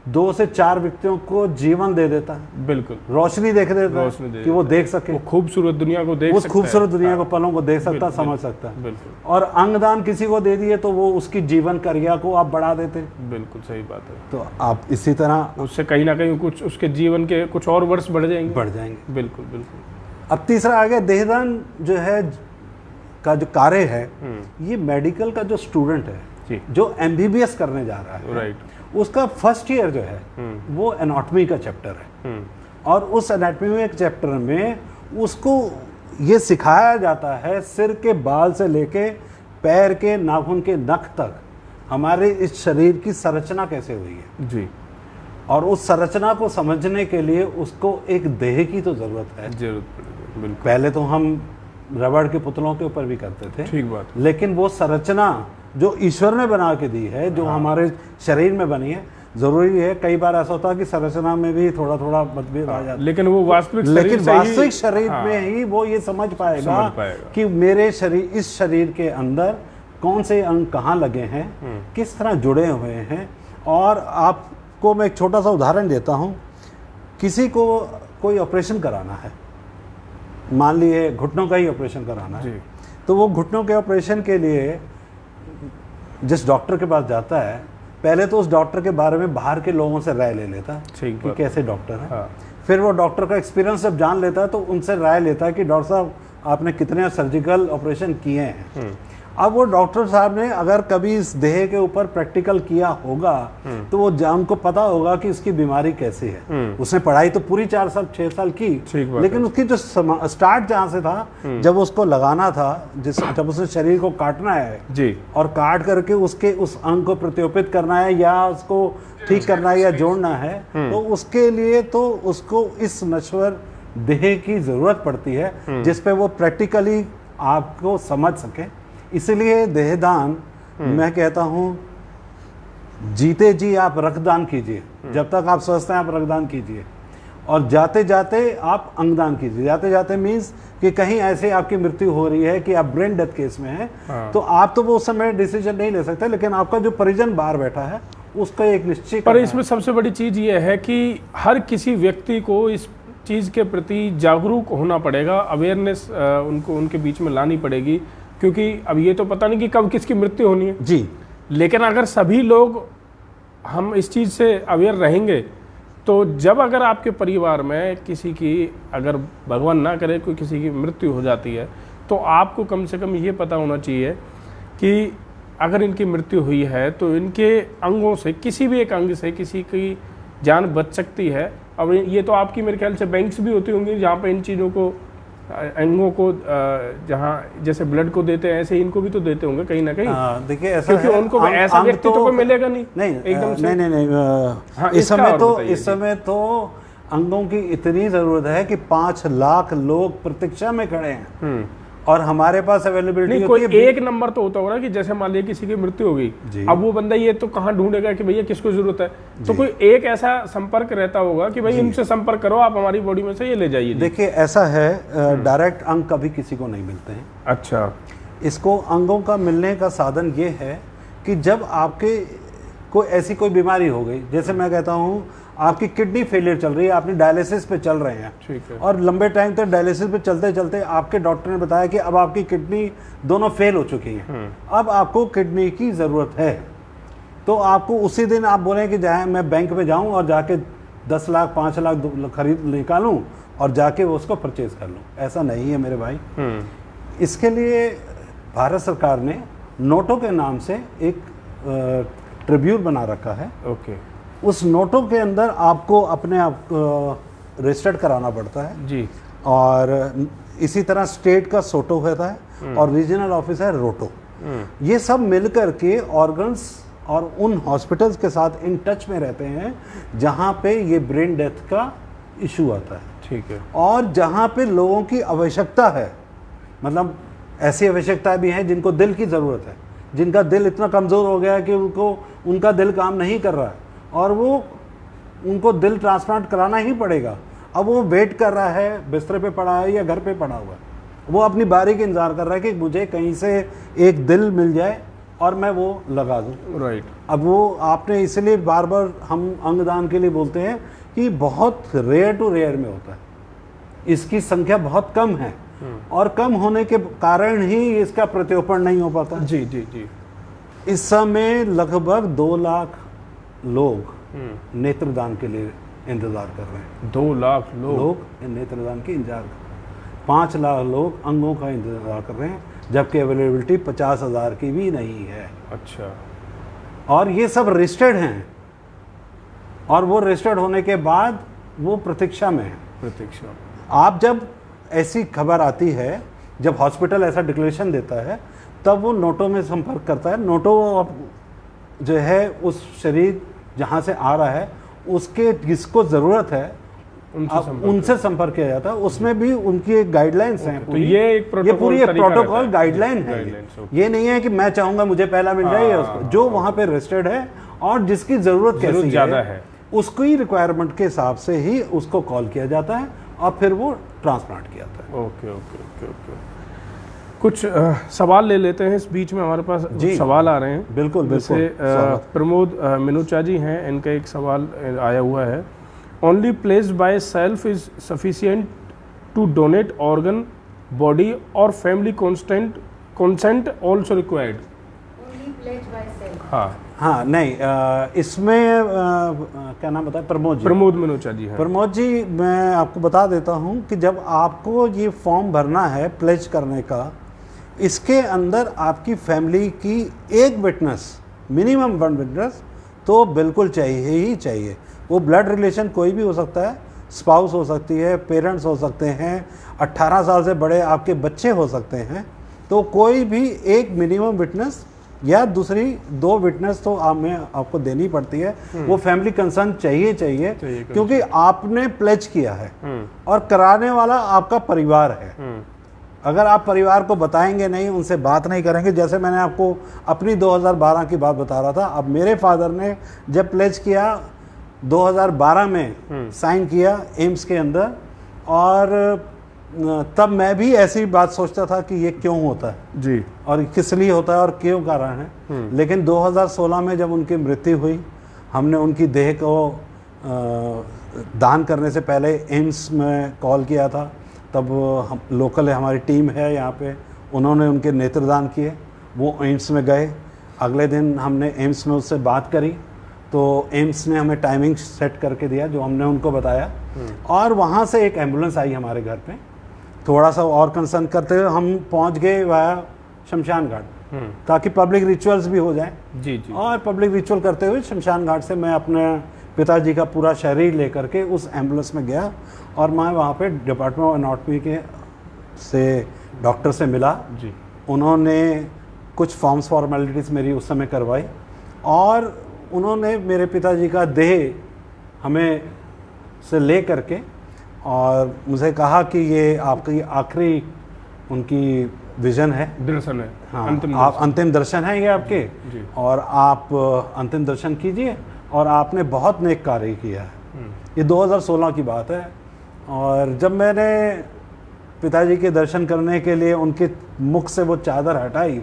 [SPEAKER 2] 2 से 4 व्यक्तियों को जीवन दे देता है।
[SPEAKER 1] बिल्कुल।
[SPEAKER 2] रोशनी देख देता है कि वो देख सके,
[SPEAKER 1] वो खूबसूरत दुनिया को देख
[SPEAKER 2] उस खूबसूरत दुनिया को, पलों को देख सकता, समझ सकता है।
[SPEAKER 1] बिल्कुल।
[SPEAKER 2] और अंगदान किसी को दे दिए तो वो उसकी जीवन क्रिया को आप बढ़ा देते।
[SPEAKER 1] बिल्कुल सही बात है।
[SPEAKER 2] तो आप इसी तरह
[SPEAKER 1] उससे कहीं ना कहीं कुछ उसके जीवन के कुछ और वर्ष बढ़ जाएंगे। बिल्कुल।
[SPEAKER 2] अब तीसरा आ गया देहदान जो है का जो कार्य है, ये मेडिकल का जो स्टूडेंट है जो MBBS करने जा रहा है,
[SPEAKER 1] राइट,
[SPEAKER 2] उसका फर्स्ट ईयर जो है वो एनाटॉमी का चैप्टर है। और उस एनाटॉमी में एक चैप्टर में उसको ये सिखाया जाता है सिर के बाल से लेके पैर के नाखून के नख तक हमारे इस शरीर की संरचना कैसे हुई है
[SPEAKER 1] जी।
[SPEAKER 2] और उस संरचना को समझने के लिए उसको एक देह की तो जरूरत है।
[SPEAKER 1] बिल्कुल।
[SPEAKER 2] पहले तो हम रबड़ के पुतलों के ऊपर भी करते थे,
[SPEAKER 1] ठीक बात,
[SPEAKER 2] लेकिन वो संरचना जो ईश्वर ने बना के दी है, जो हमारे शरीर में बनी है, जरूरी है। कई बार ऐसा होता है कि संरचना में भी थोड़ा थोड़ा मतभेद आ जाता है,
[SPEAKER 1] लेकिन वो
[SPEAKER 2] वास्तविक शरीर में ही वो ये समझ पाएगा कि मेरे शरीर, इस शरीर के अंदर कौन से अंग कहाँ लगे हैं, किस तरह जुड़े हुए हैं। और आपको मैं एक छोटा सा उदाहरण देता हूँ। किसी को कोई ऑपरेशन कराना है, मान लीजिए घुटनों का ही ऑपरेशन कराना है, तो वो घुटनों के ऑपरेशन के लिए जिस डॉक्टर के पास जाता है, पहले तो उस डॉक्टर के बारे में बाहर के लोगों से राय ले लेता है कि कैसे डॉक्टर है। हाँ। फिर वो डॉक्टर का एक्सपीरियंस जब जान लेता है तो उनसे राय लेता है कि डॉक्टर साहब आपने कितने सर्जिकल ऑपरेशन किए हैं। अब वो डॉक्टर साहब ने अगर कभी इस देह के ऊपर प्रैक्टिकल किया होगा तो वो उनको पता होगा कि इसकी बीमारी कैसी है। उसने पढ़ाई तो पूरी 4 साल 6 साल की, लेकिन उसकी जो स्टार्ट जहाँ से था, जब उसको लगाना था, जब उसने शरीर को काटना है जी, और काट करके उसके उस अंग को प्रत्योपित करना है या उसको ठीक करना है या जोड़ना है, तो उसके लिए तो उसको इस नश्वर देह की जरूरत पड़ती है जिसपे वो प्रैक्टिकली आपको समझ सके। इसलिए देहदान मैं कहता हूँ, जीते जी आप रक्तदान कीजिए, जब तक आप स्वस्थ हैं आप रक्तदान कीजिए, और जाते जाते आप अंगदान कीजिए। जाते जाते मीन्स कि कहीं ऐसे आपकी मृत्यु हो रही है कि आप ब्रेन डेथ केस में हैं, हाँ। तो आप तो वो उस समय डिसीजन नहीं ले सकते, लेकिन आपका जो परिजन बाहर बैठा है उसका एक निश्चित।
[SPEAKER 1] पर इसमें सबसे बड़ी चीज़ ये है कि हर किसी व्यक्ति को इस चीज़ के प्रति जागरूक होना पड़ेगा, अवेयरनेस उनको उनके बीच में लानी पड़ेगी, क्योंकि अब ये तो पता नहीं कि कब किसकी मृत्यु होनी है जी। लेकिन अगर सभी लोग हम इस चीज़ से अवेयर रहेंगे तो जब अगर आपके परिवार में किसी की, अगर भगवान ना करे कोई किसी की मृत्यु हो जाती है, तो आपको कम से कम ये पता होना चाहिए कि अगर इनकी मृत्यु हुई है तो इनके अंगों से, किसी भी एक अंग से किसी की जान बच सकती है। अब ये तो आपकी मेरे ख्याल से बैंक्स भी होती होंगी जहाँ पे इन चीज़ों को, अंगों को, जहाँ जैसे ब्लड को देते हैं ऐसे इनको भी तो देते होंगे कहीं ना कहीं।
[SPEAKER 2] देखिए ऐसा
[SPEAKER 1] क्योंकि उनको ऐसा व्यक्ति तो कोई मिलेगा नहीं
[SPEAKER 2] एकदम
[SPEAKER 1] से।
[SPEAKER 2] नहीं इस समय तो अंगों की इतनी जरूरत है कि 5 लाख लोग प्रतीक्षा में खड़े हैं और हमारे पास अवेलेबिलिटी
[SPEAKER 1] कोई एक नंबर तो होता होगा कि जैसे मान लिया किसी की मृत्यु हो गई, अब वो बंदा ये तो कहाँ ढूंढेगा कि भैया किसको जरूरत है, तो कोई एक ऐसा संपर्क रहता होगा कि भाई इनसे संपर्क करो, आप हमारी बॉडी में से ये ले जाइए।
[SPEAKER 2] देखिए ऐसा है, डायरेक्ट अंग कभी किसी को नहीं मिलते हैं।
[SPEAKER 1] अच्छा,
[SPEAKER 2] इसको अंगों का मिलने का साधन ये है कि जब आपके कोई कोई बीमारी हो गई, जैसे मैं कहता हूँ आपकी किडनी फेलियर चल रही है, आपने डायलिसिस पे चल रहे हैं,
[SPEAKER 1] ठीक है,
[SPEAKER 2] और लंबे टाइम तक डायलिसिस पे चलते चलते आपके डॉक्टर ने बताया कि अब आपकी किडनी दोनों फेल हो चुकी हैं, अब आपको किडनी की ज़रूरत है, तो आपको उसी दिन आप बोलें कि जाए मैं बैंक में जाऊं और जाके 10 लाख 5 लाख खरीद निकालूं और जाके वो उसको परचेज कर लूं। ऐसा नहीं है मेरे भाई। इसके लिए भारत सरकार ने नोटों के नाम से एक ट्रिब्यूनल बना रखा है।
[SPEAKER 1] ओके,
[SPEAKER 2] उस नोटों के अंदर आपको अपने आप रजिस्टर्ड कराना पड़ता है
[SPEAKER 1] जी,
[SPEAKER 2] और इसी तरह स्टेट का सोटो होता है और रीजनल ऑफिस है रोटो। ये सब मिलकर के ऑर्गन्स और उन हॉस्पिटल्स के साथ इन टच में रहते हैं जहाँ पे ये ब्रेन डेथ का इशू आता है,
[SPEAKER 1] ठीक है,
[SPEAKER 2] और जहाँ पे लोगों की आवश्यकता है, मतलब ऐसी आवश्यकताएं भी हैं जिनको दिल की ज़रूरत है, जिनका दिल इतना कमज़ोर हो गया है कि उनका दिल काम नहीं कर रहा है और उनको दिल ट्रांसप्लांट कराना ही पड़ेगा। अब वो वेट कर रहा है, बिस्तर पे पड़ा है या घर पे पड़ा हुआ है, वो अपनी बारी का इंतज़ार कर रहा है कि मुझे कहीं से एक दिल मिल जाए और मैं वो लगा दूँ।
[SPEAKER 1] राइट।
[SPEAKER 2] अब वो आपने इसलिए बार बार हम अंगदान के लिए बोलते हैं कि बहुत रेयर टू रेयर में होता है, इसकी संख्या बहुत कम है और कम होने के कारण ही इसका प्रत्यारोपण नहीं हो पाता।
[SPEAKER 1] जी जी जी।
[SPEAKER 2] इस समय लगभग 2 लाख लोग नेत्रदान के लिए इंतजार कर रहे हैं।
[SPEAKER 1] 2 लाख लोग
[SPEAKER 2] नेत्रदान की इंतजार कर रहे हैं। 5 लाख लोग अंगों का इंतजार कर रहे हैं, जबकि अवेलेबिलिटी 50,000 की भी नहीं है।
[SPEAKER 1] अच्छा,
[SPEAKER 2] और ये सब रजिस्टर्ड हैं और वो रजिस्टर्ड होने के बाद वो प्रतीक्षा में है।
[SPEAKER 1] प्रतीक्षा।
[SPEAKER 2] आप जब ऐसी खबर आती है, जब हॉस्पिटल ऐसा डिक्लेरेशन देता है, तब वो नोटों में संपर्क करता है। नोटो जो है उस शरीर जहाँ से आ रहा है उसके जिसको ज़रूरत है उनसे संपर्क किया जाता है। उसमें भी उनकी एक गाइडलाइंस हैं।
[SPEAKER 1] तो ये
[SPEAKER 2] पूरी एक प्रोटोकॉल गाइडलाइन है। ये नहीं है कि मैं चाहूँगा मुझे पहला मिल जाए, उसको जो वहाँ पे रजिस्टर्ड है और जिसकी ज़रूरत कैसी
[SPEAKER 1] ज़्यादा है
[SPEAKER 2] उसकी रिक्वायरमेंट के हिसाब से ही उसको कॉल किया जाता है और फिर वो ट्रांसप्लांट किया जाता है।
[SPEAKER 1] Okay okay okay okay. कुछ सवाल ले लेते हैं, इस बीच में हमारे पास सवाल आ रहे हैं।
[SPEAKER 2] बिल्कुल बिल्कुल।
[SPEAKER 1] प्रमोद मिनोचा जी हैं, इनका एक सवाल आया हुआ है। Only placed by self is sufficient to donate organ body or family consent also required? हाँ
[SPEAKER 2] हाँ, नहीं इसमें क्या नाम बताया?
[SPEAKER 1] प्रमोद मिनोचा जी हैं।
[SPEAKER 2] प्रमोद जी, मैं आपको बता देता हूँ कि जब आपको ये फॉर्म भरना है प्लेज करने का, इसके अंदर आपकी फैमिली की एक विटनेस, मिनिमम 1 विटनेस तो बिल्कुल चाहिए ही चाहिए। वो ब्लड रिलेशन कोई भी हो सकता है, स्पाउस हो सकती है, पेरेंट्स हो सकते हैं, 18 साल से बड़े आपके बच्चे हो सकते हैं, तो कोई भी एक मिनिमम विटनेस या दूसरी 2 विटनेस तो आपको देनी पड़ती है। वो फैमिली कंसर्न चाहिए क्योंकि आपने प्लेज किया है और कराने वाला आपका परिवार है। अगर आप परिवार को बताएंगे नहीं, उनसे बात नहीं करेंगे, जैसे मैंने आपको अपनी 2012 की बात बता रहा था, अब मेरे फादर ने जब प्लेज किया 2012 में साइन किया एम्स के अंदर, और तब मैं भी ऐसी बात सोचता था कि ये क्यों होता है
[SPEAKER 1] जी, और
[SPEAKER 2] किस लिए होता है और क्यों कारण है। लेकिन 2016 में जब उनकी मृत्यु हुई, हमने उनकी देह को दान करने से पहले एम्स में कॉल किया था। तब हम लोकल हमारी टीम है यहाँ पे, उन्होंने उनके नेत्रदान किए, वो एम्स में गए। अगले दिन हमने एम्स में उससे बात करी तो एम्स ने हमें टाइमिंग सेट करके दिया जो हमने उनको बताया, और वहाँ से एक एम्बुलेंस आई हमारे घर पे थोड़ा सा और कंसर्न करते हुए हम पहुंच गए वाया शमशान घाट, ताकि पब्लिक रिचुअल्स भी हो जाएं।
[SPEAKER 1] जी जी।
[SPEAKER 2] और पब्लिक रिचुअल करते हुए शमशान घाट से मैं अपने पिताजी का पूरा शरीर लेकर के उस एम्बुलेंस में गया और मैं वहाँ पे डिपार्टमेंट ऑफ एनाटॉमी के से डॉक्टर से मिला
[SPEAKER 1] जी।
[SPEAKER 2] उन्होंने कुछ फॉर्म्स फॉर्मेलिटीज़ मेरी उस समय करवाई और उन्होंने मेरे पिताजी का देह हमें से ले करके और मुझे कहा कि ये आपकी आखिरी उनकी विज़न है,
[SPEAKER 1] दर्शन है।
[SPEAKER 2] हाँ,
[SPEAKER 1] अंतिम
[SPEAKER 2] आप अंतिम दर्शन है ये आपके,
[SPEAKER 1] जी।
[SPEAKER 2] और आप अंतिम दर्शन कीजिए और आपने बहुत नेक कार्य किया है। ये 2016 की बात है। और जब मैंने पिताजी के दर्शन करने के लिए उनके मुख से वो चादर हटाई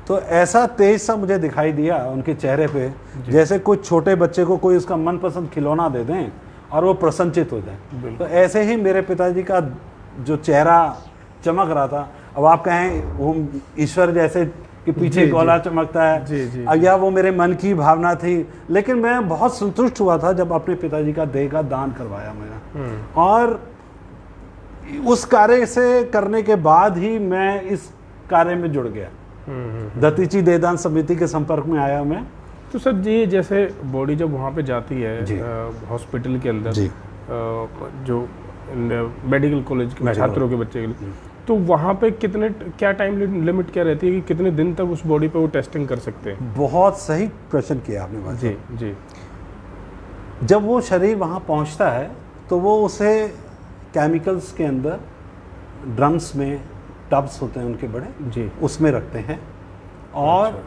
[SPEAKER 2] तो ऐसा तेज सा मुझे दिखाई दिया उनके चेहरे पे, जैसे कोई छोटे बच्चे को कोई उसका मनपसंद खिलौना दे दें और वो प्रसन्नचित हो जाए। तो ऐसे ही मेरे पिताजी का जो चेहरा चमक रहा था, अब आप कहें वो ईश्वर जैसे कि पीछे गोला चमकता है,
[SPEAKER 1] जी, जी,
[SPEAKER 2] अब या वो मेरे मन की भावना थी, लेकिन मैं बहुत संतुष्ट हुआ था जब अपने पिताजी का देह का दान करवाया मैंने। और उस कार्य से करने के बाद ही मैं इस कार्य में जुड़ गया, दत्तीची देहदान समिति के संपर्क में आया मैं।
[SPEAKER 1] तो सर जी, जैसे बॉडी जब वहाँ पे जाती है हॉस्पिटल के अंदर,
[SPEAKER 2] जी।
[SPEAKER 1] जो मेडिकल कॉलेज के छात्रों के बच्चे के लिए, तो वहाँ पे क्या टाइम लिमिट क्या रहती है कि कितने दिन तक उस बॉडी पे वो टेस्टिंग कर सकते हैं?
[SPEAKER 2] बहुत सही प्रश्न किया आपने भाई।
[SPEAKER 1] जी जी।
[SPEAKER 2] जब वो शरीर वहाँ पहुँचता है तो वो उसे केमिकल्स के अंदर ड्रम्स में, टब्स होते हैं उनके बड़े
[SPEAKER 1] जी,
[SPEAKER 2] उसमें रखते हैं और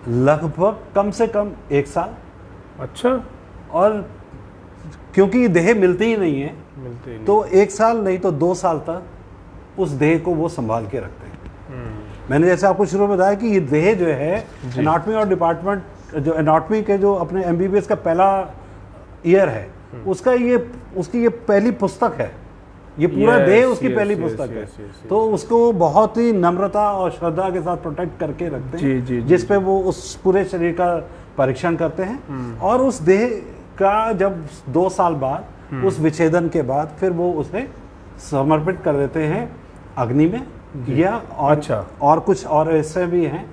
[SPEAKER 2] लगभग कम से कम 1 साल।
[SPEAKER 1] अच्छा।
[SPEAKER 2] और क्योंकि देह मिलती ही नहीं है
[SPEAKER 1] मिलते ही नहीं।
[SPEAKER 2] तो 1 साल नहीं तो 2 साल तक उस देह को वो संभाल के रखते हैं। मैंने जैसे आपको शुरू में बताया कि ये देह जो है एनाटॉमी और डिपार्टमेंट, जो एनाटॉमी के जो अपने MBBS का पहला ईयर है उसकी ये पहली पुस्तक है, ये पूरा देह उसकी पहली पुस्तक है। तो उसको बहुत ही नम्रता और श्रद्धा के साथ प्रोटेक्ट करके रखते हैं,
[SPEAKER 1] जी,
[SPEAKER 2] जिस पे वो उस पूरे शरीर का परीक्षण करते हैं। और उस देह का जब 2 साल बाद उस विच्छेदन के बाद फिर वो उसे समर्पित कर देते हैं अग्नि में, या और
[SPEAKER 1] अच्छा।
[SPEAKER 2] और कुछ और ऐसे भी हैं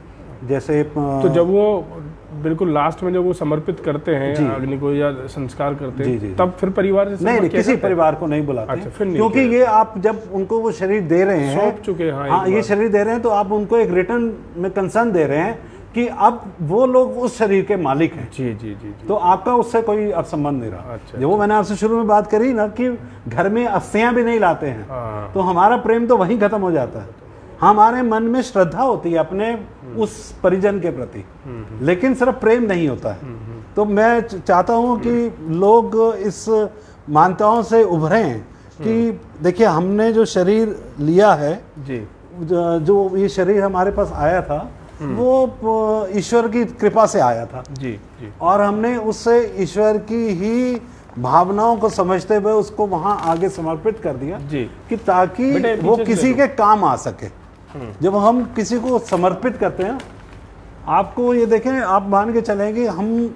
[SPEAKER 2] जैसे
[SPEAKER 1] तो जब वो बिल्कुल लास्ट में जब वो समर्पित करते हैं
[SPEAKER 2] जी।
[SPEAKER 1] अग्नि को या संस्कार करते हैं,
[SPEAKER 2] जी, जी,
[SPEAKER 1] तब फिर परिवार से
[SPEAKER 2] नहीं,
[SPEAKER 1] संपर्क
[SPEAKER 2] किसी
[SPEAKER 1] कैसे
[SPEAKER 2] परिवार को नहीं बुलाते
[SPEAKER 1] अच्छा,
[SPEAKER 2] हैं,
[SPEAKER 1] फिर नहीं
[SPEAKER 2] क्योंकि
[SPEAKER 1] किया।
[SPEAKER 2] ये आप जब उनको वो शरीर दे रहे हैं,
[SPEAKER 1] सौंप चुके हैं, हाँ, एक
[SPEAKER 2] ये
[SPEAKER 1] बार।
[SPEAKER 2] शरीर दे रहे हैं तो आप उनको एक रिटर्न में कंसर्न दे रहे हैं कि अब वो लोग उस शरीर के मालिक हैं।
[SPEAKER 1] जी जी जी जी।
[SPEAKER 2] तो आपका उससे कोई अब संबंध नहीं रहा।
[SPEAKER 1] अच्छा,
[SPEAKER 2] जो मैंने आपसे शुरू में बात करी ना कि घर में अस्थियां भी नहीं लाते हैं,
[SPEAKER 1] हाँ।
[SPEAKER 2] तो हमारा प्रेम तो वहीं खत्म हो जाता है। हमारे मन में श्रद्धा होती है अपने उस परिजन के प्रति, लेकिन सिर्फ प्रेम नहीं होता है। तो मैं चाहता हूं कि लोग इस मान्यताओं से उभरें कि देखिए हमने जो शरीर लिया है,
[SPEAKER 1] जी,
[SPEAKER 2] जो ये शरीर हमारे पास आया था वो ईश्वर की कृपा से आया था।
[SPEAKER 1] जी जी।
[SPEAKER 2] और हमने उससे ईश्वर की ही भावनाओं को समझते हुए उसको वहां आगे समर्पित कर दिया
[SPEAKER 1] जी।
[SPEAKER 2] कि ताकि
[SPEAKER 1] बेटे,
[SPEAKER 2] वो
[SPEAKER 1] पीछे
[SPEAKER 2] किसी
[SPEAKER 1] देखो।
[SPEAKER 2] के काम आ सके। जब हम किसी को समर्पित करते हैं, आपको ये देखें, आप मान के चलेंगे, हम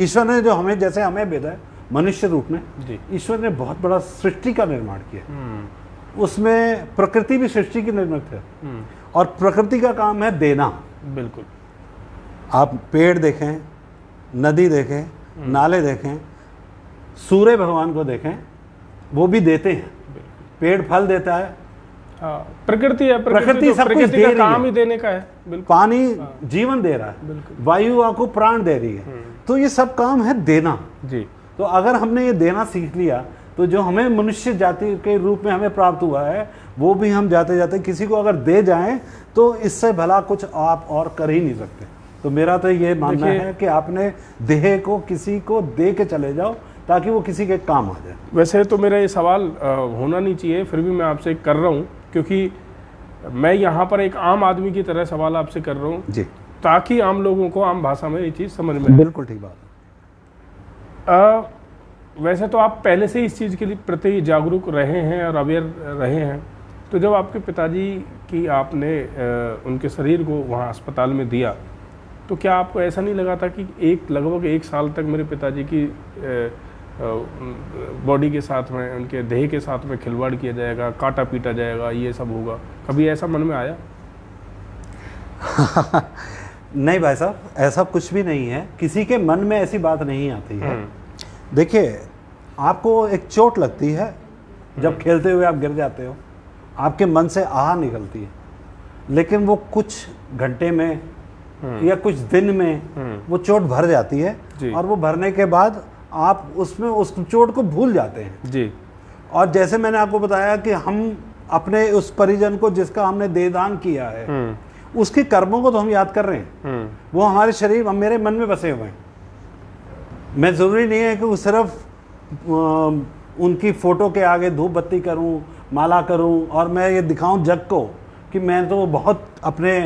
[SPEAKER 2] ईश्वर ने जो हमें, जैसे हमें भेजा है मनुष्य रूप में,
[SPEAKER 1] जी।
[SPEAKER 2] ईश्वर ने बहुत बड़ा सृष्टि का निर्माण किया। उसमें प्रकृति भी सृष्टि की निर्मित है और प्रकृति का काम है देना।
[SPEAKER 1] बिल्कुल।
[SPEAKER 2] आप पेड़ देखें, नदी देखें, नाले देखें, सूर्य भगवान को देखें, वो भी देते हैं। पेड़ फल देता है,
[SPEAKER 1] हाँ, प्रकृति है,
[SPEAKER 2] प्रकृति
[SPEAKER 1] तो
[SPEAKER 2] सब कुछ
[SPEAKER 1] प्रकृति
[SPEAKER 2] दे
[SPEAKER 1] का
[SPEAKER 2] रही
[SPEAKER 1] काम
[SPEAKER 2] है।
[SPEAKER 1] ही देने का है। बिल्कुल।
[SPEAKER 2] पानी जीवन दे रहा है,
[SPEAKER 1] बिल्कुल।
[SPEAKER 2] वायु आपको प्राण दे रही है। तो ये सब काम है देना।
[SPEAKER 1] जी।
[SPEAKER 2] तो अगर हमने ये देना सीख लिया तो जो हमें मनुष्य जाति के रूप में हमें प्राप्त हुआ है वो भी हम जाते जाते किसी को अगर दे जाएं तो इससे भला कुछ आप और कर ही नहीं सकते। तो मेरा तो ये मानना है कि आपने देह को किसी को दे के चले जाओ ताकि वो किसी के काम आ जाए।
[SPEAKER 1] वैसे तो मेरा ये सवाल होना नहीं चाहिए, फिर भी मैं आपसे कर रहा हूँ, क्योंकि मैं यहाँ पर एक आम आदमी की तरह सवाल आपसे कर रहा हूँ
[SPEAKER 2] जी,
[SPEAKER 1] ताकि आम लोगों को आम भाषा में ये चीज़ समझ में आए।
[SPEAKER 2] बिल्कुल ठीक बात
[SPEAKER 1] है। वैसे तो आप पहले से इस चीज़ के लिए प्रति जागरूक रहे हैं और अवेयर रहे हैं, तो जब आपके पिताजी की आपने उनके शरीर को वहाँ अस्पताल में दिया, तो क्या आपको ऐसा नहीं लगा था कि लगभग 1 साल तक मेरे पिताजी की बॉडी के साथ में, उनके देह के साथ में खिलवाड़ किया जाएगा, काटा पीटा जाएगा, ये सब होगा? कभी ऐसा मन में आया?
[SPEAKER 2] नहीं भाई साहब, ऐसा कुछ भी नहीं है, किसी के मन में ऐसी बात नहीं आती है। देखिए, आपको एक चोट लगती है जब खेलते हुए आप गिर जाते हो, आपके मन से आह निकलती है, लेकिन वो कुछ घंटे में या कुछ दिन में वो चोट भर जाती है, और वो भरने के बाद आप उसमें उस चोट को भूल जाते हैं
[SPEAKER 1] जी।
[SPEAKER 2] और जैसे मैंने आपको बताया कि हम अपने उस परिजन को जिसका हमने देहदान किया है, उसके कर्मों को तो हम याद कर रहे हैं, वो हमारे शरीर, मेरे मन में बसे हुए हैं। मैं ज़रूरी नहीं है कि वो सिर्फ उनकी फ़ोटो के आगे धूप बत्ती करूं, माला करूं और मैं ये दिखाऊं जग को कि मैं तो बहुत अपने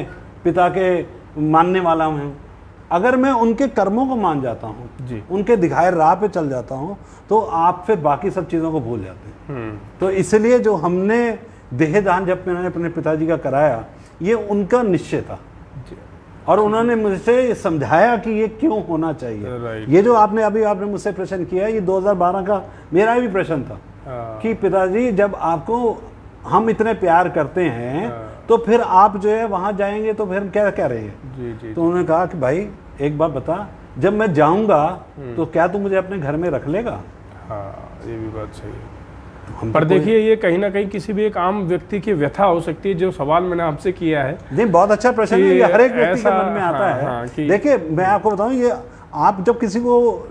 [SPEAKER 2] पिता के मानने वाला हूं। अगर मैं उनके कर्मों को मान जाता हूं, उनके दिखाए राह पे चल जाता हूं, तो आप फिर बाकी सब चीज़ों को भूल जाते हैं। तो इसलिए जो हमने देहदान जब मैंने अपने पिताजी का कराया, ये उनका निश्चय था और उन्होंने मुझसे समझाया कि ये क्यों होना चाहिए। ये जो आपने मुझसे प्रश्न किया, ये 2012 का मेरा भी प्रश्न था कि पिताजी, जब आपको हम इतने प्यार करते हैं तो फिर आप जो है वहां जाएंगे तो फिर क्या कह रहे हैं? तो उन्होंने कहा कि भाई एक बात बता, जब मैं जाऊंगा तो क्या तू मुझे अपने घर में रख लेगा?
[SPEAKER 1] हाँ, ये भी बात सही है। पर देखिए, ये कहीं ना कहीं किसी भी एक आम व्यक्ति की व्यथा हो सकती है, जो सवाल मैंने आपसे किया है।
[SPEAKER 2] नहीं, बहुत अच्छा प्रश्न है, ये हर एक व्यक्ति के मन में आता है। देखिए, मैं आपको बताऊं, ये आप जब किसी को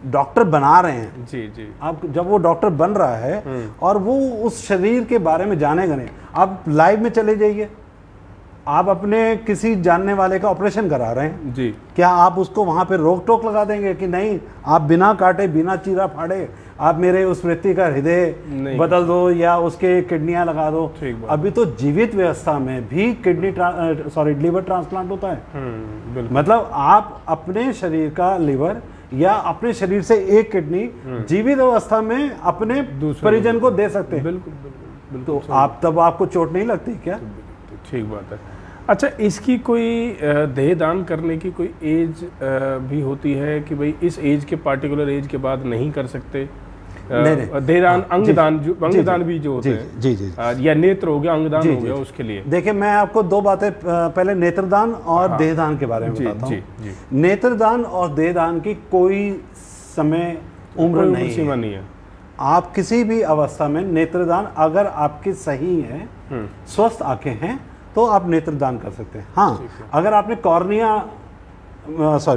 [SPEAKER 2] डॉक्टर बना रहे हैं,
[SPEAKER 1] जी,
[SPEAKER 2] आप जब वो डॉक्टर बन रहा है और वो उस शरीर के बारे में जानेगा नहीं, आप लाइव में चले जाइए, आप अपने किसी जानने वाले का ऑपरेशन करा रहे हैं
[SPEAKER 1] जी,
[SPEAKER 2] क्या आप उसको वहां पे रोक टोक लगा देंगे कि नहीं, आप बिना काटे बिना चीरा फाड़े आप मेरे उस व्यक्ति का हृदय बदल दो या उसके किडनियां लगा दो? अभी तो जीवित व्यवस्था में भी लीवर ट्रांसप्लांट होता है। मतलब आप अपने शरीर का लीवर या अपने शरीर से एक किडनी जीवित अवस्था में अपने परिजन को दे सकते हैं।
[SPEAKER 1] बिल्कुल।
[SPEAKER 2] तो आप तब आपको चोट नहीं लगती क्या?
[SPEAKER 1] ठीक बात है। अच्छा, इसकी कोई देहदान करने की कोई एज भी होती है कि भाई इस एज के, पार्टिकुलर एज के बाद नहीं कर सकते? देहदान, अंगदान भी जो होते हैं,
[SPEAKER 2] जी,
[SPEAKER 1] या नेत्र हो गया, अंगदान हो गया, उसके लिए
[SPEAKER 2] देखिए, मैं आपको दो बातें, पहले नेत्रदान और देहदान के बारे में बताता हूँ। नेत्रदान और देहदान की कोई समय उम्र नहीं,
[SPEAKER 1] सीमा नहीं है।
[SPEAKER 2] आप किसी भी अवस्था में नेत्रदान, अगर आपकी सही है, स्वस्थ आंखें हैं, तो आप नेत्रदान कर सकते हैं। हाँ, अगर आपने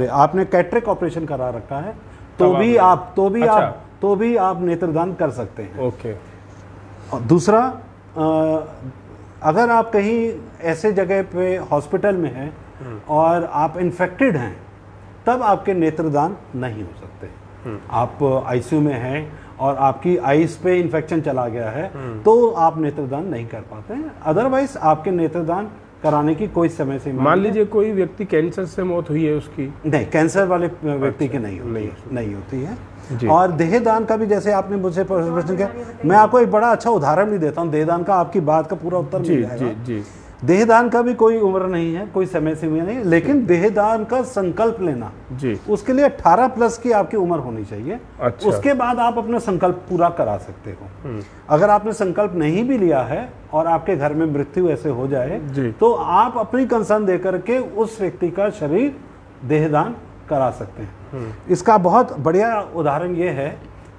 [SPEAKER 2] आपने कैटरेक्ट ऑपरेशन करा रखा है तो भी आप नेत्रदान कर सकते हैं।
[SPEAKER 1] ओके।
[SPEAKER 2] और दूसरा, अगर आप कहीं ऐसे जगह पे हॉस्पिटल में हैं और आप इन्फेक्टेड हैं, तब आपके नेत्रदान नहीं हो सकते। आप आईसीयू में हैं और आपकी आईज पे इन्फेक्शन चला गया है, तो आप नेत्रदान नहीं कर पाते हैं। अदरवाइज आपके नेत्रदान कराने की कोई समय सीमा।
[SPEAKER 1] मान लीजिए कोई व्यक्ति कैंसर से मौत हुई है उसकी?
[SPEAKER 2] नहीं, कैंसर वाले व्यक्ति की नहीं होती है। और देहदान का भी, जैसे आपने मुझसे प्रश्न किया, मैं आपको एक बड़ा अच्छा उदाहरण भी देता हूँ देहदान का, आपकी बात का पूरा उत्तर मिल जाएगा। देहदान का भी कोई उम्र नहीं है, कोई समय सीमा नहीं है, लेकिन देहदान का संकल्प लेना, उसके लिए 18 प्लस की आपकी उम्र होनी चाहिए। अच्छा। उसके बाद आप अपना संकल्प पूरा करा सकते हो। अगर आपने संकल्प नहीं भी लिया है और आपके घर में मृत्यु ऐसे हो जाए, तो आप अपनी कंसर्न देकर के उस व्यक्ति का शरीर देहदान करा सकते हैं। इसका बहुत बढ़िया उदाहरण ये है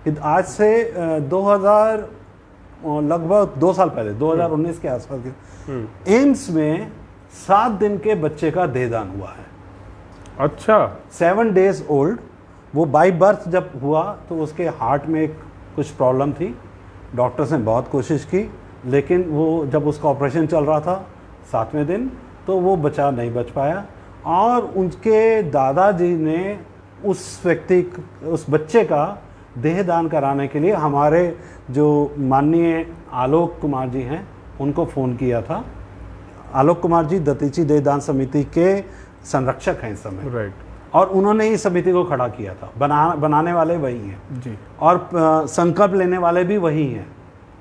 [SPEAKER 2] कि आज से 2000 लगभग 2 साल पहले, 2019 के आसपास के, एम्स में 7 दिन के बच्चे का देहदान हुआ है।
[SPEAKER 1] अच्छा।
[SPEAKER 2] 7 डेज ओल्ड। वो बाई बर्थ जब हुआ तो उसके हार्ट में कुछ प्रॉब्लम थी। डॉक्टर्स ने बहुत कोशिश की, लेकिन वो जब उसका ऑपरेशन चल रहा था 7वें दिन, तो वो नहीं बच पाया। और उनके दादाजी ने उस बच्चे का देहदान कराने के लिए हमारे जो माननीय आलोक कुमार जी हैं, उनको फ़ोन किया था। आलोक कुमार जी दतीची देहदान समिति के संरक्षक हैं इस समय।
[SPEAKER 1] राइट।
[SPEAKER 2] और उन्होंने इस समिति को खड़ा किया था। बनाने वाले वही हैं
[SPEAKER 1] जी,
[SPEAKER 2] और संकल्प लेने वाले भी वही हैं।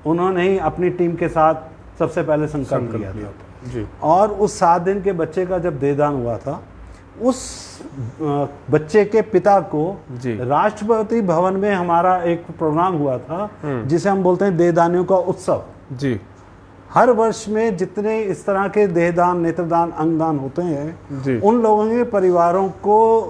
[SPEAKER 2] उन्होंने ही अपनी टीम के साथ सबसे पहले संकल्प लिया था जी। और उस 7 दिन के बच्चे का जब देहदान हुआ था, उस बच्चे के पिता को
[SPEAKER 1] जी।
[SPEAKER 2] राष्ट्रपति भवन में हमारा एक प्रोग्राम हुआ था जिसे हम बोलते हैं देहदानियों का उत्सव।
[SPEAKER 1] जी
[SPEAKER 2] हर वर्ष में जितने इस तरह के देहदान, नेत्रदान, अंगदान होते हैं
[SPEAKER 1] जी।
[SPEAKER 2] उन लोगों के परिवारों को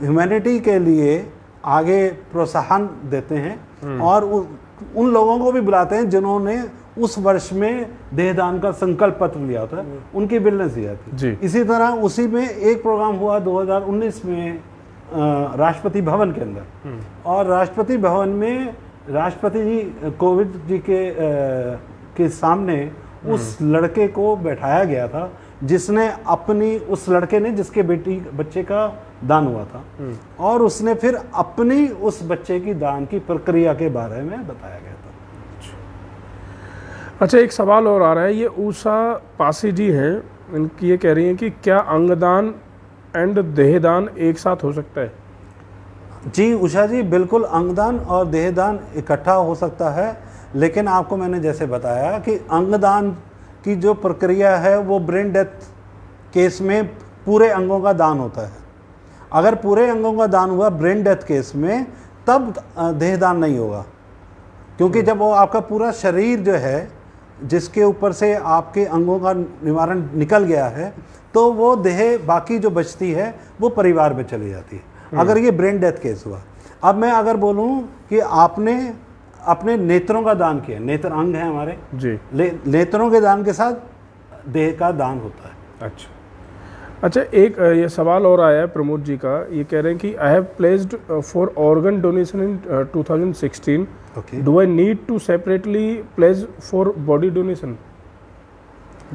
[SPEAKER 2] ह्यूमैनिटी के लिए आगे प्रोत्साहन देते हैं और उन लोगों को भी बुलाते हैं जिन्होंने उस वर्ष में देहदान का संकल्प पत्र लिया होता है, उनकी बिलनेस दी जाती
[SPEAKER 1] जी।
[SPEAKER 2] है। इसी तरह उसी में एक प्रोग्राम हुआ 2019 में राष्ट्रपति भवन के अंदर, और राष्ट्रपति भवन में राष्ट्रपति जी कोविंद जी के सामने उस लड़के को बैठाया गया था जिसने उस लड़के ने जिसके बच्चे का दान हुआ था, और उसने फिर अपनी उस बच्चे की दान की प्रक्रिया के बारे में बताया गया था।
[SPEAKER 1] अच्छा, एक सवाल और आ रहा है, ये उषा पासी जी हैं, इनकी ये कह रही हैं कि क्या अंगदान एंड देहदान एक साथ हो सकता है?
[SPEAKER 2] जी उषा जी, बिल्कुल अंगदान और देहदान इकट्ठा हो सकता है, लेकिन आपको मैंने जैसे बताया कि अंगदान की जो प्रक्रिया है वो ब्रेन डेथ केस में पूरे अंगों का दान होता है। अगर पूरे अंगों का दान हुआ ब्रेन डेथ केस में, तब देहदान नहीं होगा, क्योंकि जब वो आपका पूरा शरीर जो है जिसके ऊपर से आपके अंगों का निवारण निकल गया है, तो वो देह बाकी जो बचती है वो परिवार में चली जाती है। अगर ये ब्रेन डेथ केस हुआ, अब मैं अगर बोलूं कि आपने अपने नेत्रों का दान किया, नेत्र अंग है हमारे
[SPEAKER 1] जी,
[SPEAKER 2] नेत्रों के दान के साथ देह का दान होता है।
[SPEAKER 1] अच्छा, एक ये सवाल और आया है प्रमोद जी का, ये कह रहे हैं कि I have placed for organ donation in 2016, do I need to separately place for body donation?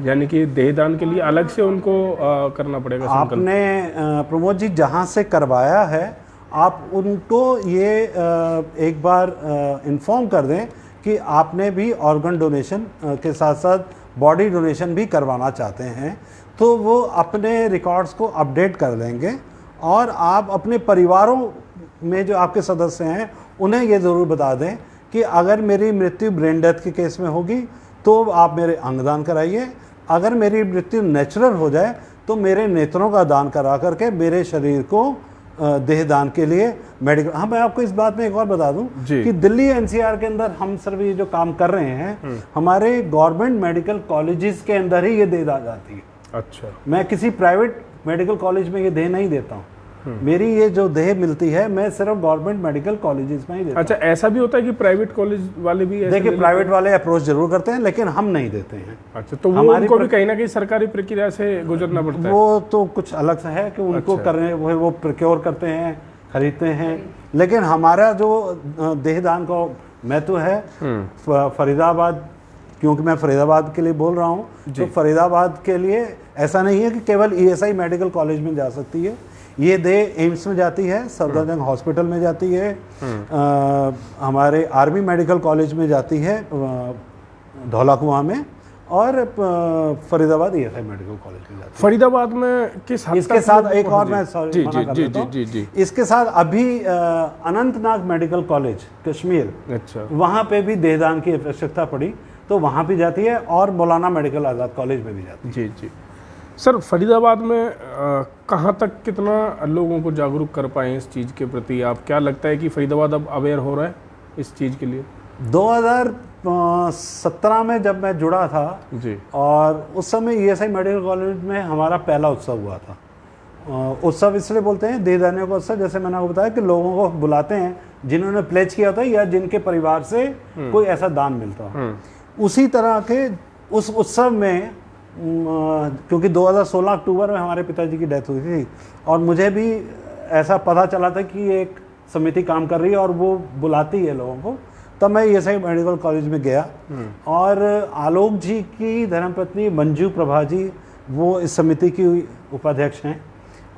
[SPEAKER 1] यानी कि देहदान के लिए अलग से उनको करना पड़ेगा संकल्प?
[SPEAKER 2] आपने प्रमोद जी जहाँ से करवाया है, आप उनको ये एक बार इन्फॉर्म कर दें कि आपने भी ऑर्गन डोनेशन के साथ साथ बॉडी डोनेशन भी करवाना चाहते हैं, तो वो अपने रिकॉर्ड्स को अपडेट कर लेंगे, और आप अपने परिवारों में जो आपके सदस्य हैं उन्हें ये ज़रूर बता दें कि अगर मेरी मृत्यु ब्रेन डेथ के केस में होगी तो आप मेरे अंगदान कराइए, अगर मेरी मृत्यु नेचुरल हो जाए तो मेरे नेत्रों का दान करा करके मेरे शरीर को देहदान के लिए मेडिकल। हाँ, मैं आपको इस बात में एक और बता दूं कि दिल्ली एनसीआर के अंदर हम सर भी जो काम कर रहे हैं, हमारे गवर्नमेंट मेडिकल कॉलेजेस के अंदर ही ये देह जाती है।
[SPEAKER 1] अच्छा,
[SPEAKER 2] मैं किसी प्राइवेट मेडिकल कॉलेज में ये देह नहीं देता हूँ। मेरी ये जो देह मिलती है मैं सिर्फ गवर्नमेंट मेडिकल कॉलेजेस में ही देता हूँ।
[SPEAKER 1] अच्छा, ऐसा भी होता है कि प्राइवेट कॉलेज वाले भी?
[SPEAKER 2] देखिए, प्राइवेट वाले अप्रोच जरूर करते हैं, लेकिन हम नहीं देते हैं।
[SPEAKER 1] अच्छा, तो वो उनको भी कहीं ना कहीं सरकारी प्रक्रिया से गुजरना पड़ता है?
[SPEAKER 2] वो तो कुछ अलग सा है कि उनको करने वो प्रोक्योर करते हैं, खरीदते हैं, लेकिन हमारा जो देहदान का महत्व है फरीदाबाद, क्योंकि मैं फरीदाबाद के लिए बोल रहा हूँ, तो फरीदाबाद के लिए ऐसा नहीं है कि केवल ईएसआई मेडिकल कॉलेज में जा सकती है, ये देह एम्स में जाती है, सफदरजंग हॉस्पिटल में जाती है, हमारे आर्मी मेडिकल कॉलेज में जाती है धौला कुआं में, और फरीदाबाद ईएसआई मेडिकल कॉलेज में जाती है।
[SPEAKER 1] फरीदाबाद में किस हद
[SPEAKER 2] इसके साथ एक और मैं
[SPEAKER 1] जी जी जी जी जी जी
[SPEAKER 2] इसके साथ अभी अनंतनाग मेडिकल कॉलेज कश्मीर,
[SPEAKER 1] अच्छा,
[SPEAKER 2] वहाँ पे भी देहदान की आवश्यकता पड़ी तो वहाँ भी जाती है, और मौलाना मेडिकल आज़ाद कॉलेज में भी जाती है।
[SPEAKER 1] जी जी। सर, फरीदाबाद में कहाँ तक कितना लोगों को जागरूक कर पाए इस चीज़ के प्रति? आप क्या लगता है कि फरीदाबाद अब अवेयर हो रहा है इस चीज़ के लिए?
[SPEAKER 2] 2017 में जब मैं जुड़ा था
[SPEAKER 1] जी,
[SPEAKER 2] और उस समय ईएसआई मेडिकल कॉलेज में हमारा पहला उत्सव हुआ था। उत्सव इसलिए बोलते हैं देहदानियों का उत्सव, जैसे मैंने आपको बताया कि लोगों को बुलाते हैं जिन्होंने प्लेज किया होता है या जिनके परिवार से कोई ऐसा दान मिलता हो। उसी तरह के उस उत्सव में क्योंकि 2016 अक्टूबर में हमारे पिताजी की डेथ हुई थी, और मुझे भी ऐसा पता चला था कि एक समिति काम कर रही है और वो बुलाती है लोगों को, तब मैं ईएसआई मेडिकल कॉलेज में गया, और आलोक जी की धर्मपत्नी मंजू प्रभा जी वो इस समिति की उपाध्यक्ष हैं,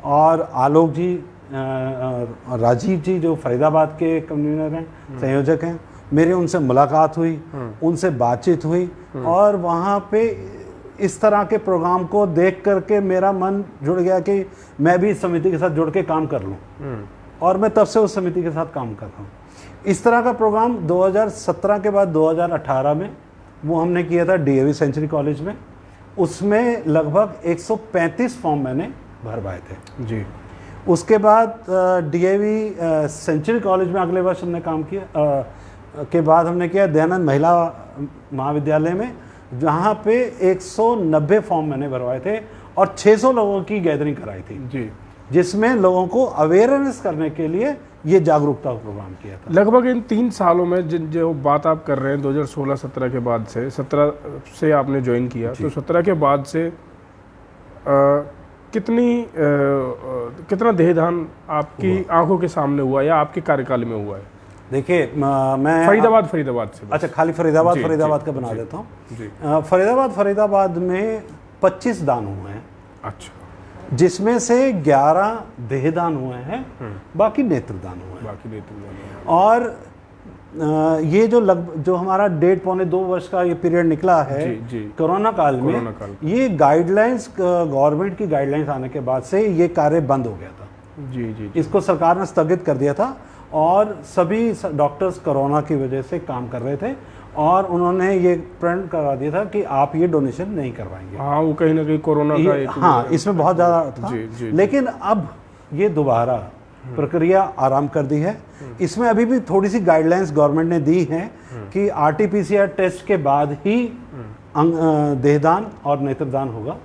[SPEAKER 2] और आलोक जी राजीव जी जो फरीदाबाद के कन्वीनर हैं, संयोजक हैं, मेरी उनसे मुलाकात हुई, उनसे बातचीत हुई, और वहाँ पे इस तरह के प्रोग्राम को देख करके मेरा मन जुड़ गया कि मैं भी इस समिति के साथ जुड़ के काम कर लूँ, और मैं तब से उस समिति के साथ काम कर रहा हूँ। इस तरह का प्रोग्राम 2017 के बाद 2018 में वो हमने किया था डीएवी सेंचुरी कॉलेज में, उसमें लगभग 135 फॉर्म मैंने भरवाए थे
[SPEAKER 1] जी।
[SPEAKER 2] उसके बाद डीएवी सेंचुरी कॉलेज में अगले वर्ष हमने काम किया के बाद हमने किया दयानंद महिला महाविद्यालय में, जहाँ पे 190 फॉर्म मैंने भरवाए थे और 600 लोगों की गैदरिंग कराई थी
[SPEAKER 1] जी,
[SPEAKER 2] जिसमें लोगों को अवेयरनेस करने के लिए ये जागरूकता प्रोग्राम किया था।
[SPEAKER 1] लगभग इन 3 सालों में जो बात आप कर रहे हैं 2016-17 के बाद से, 17 से आपने ज्वाइन किया, तो 17 के बाद से कितना देहदान आपकी आंखों के सामने हुआ या आपके कार्यकाल में हुआ है?
[SPEAKER 2] देखिए मैं
[SPEAKER 1] फरीदाबाद से
[SPEAKER 2] अच्छा खाली फरीदाबाद का बना देता हूँ। फरीदाबाद में 25 दान हुए हैं। अच्छा। जिसमें से 11 देहदान हुए हैं, बाकी नेत्रदान हुए हैं। और ये जो हमारा 1.5-2 वर्ष का ये पीरियड निकला है कोरोना काल में, ये गाइडलाइंस गवर्नमेंट की गाइडलाइंस आने के बाद से ये कार्य बंद हो गया था। जी। इसको सरकार ने स्थगित कर दिया था और सभी डॉक्टर्स कोरोना की वजह से काम कर रहे थे और उन्होंने ये प्रण करा दिया था कि आप ये डोनेशन नहीं करवाएंगे।
[SPEAKER 1] हाँ, वो कहीं ना कहीं कोरोना का एक
[SPEAKER 2] इसमें बहुत ज़्यादा था। लेकिन अब ये दोबारा प्रक्रिया आराम कर दी है। इसमें अभी भी थोड़ी सी गाइडलाइंस गवर्नमेंट ने दी हैं कि आरटीपीसीआर टेस्ट के बाद ही देहदान और नेत्रदान होगा।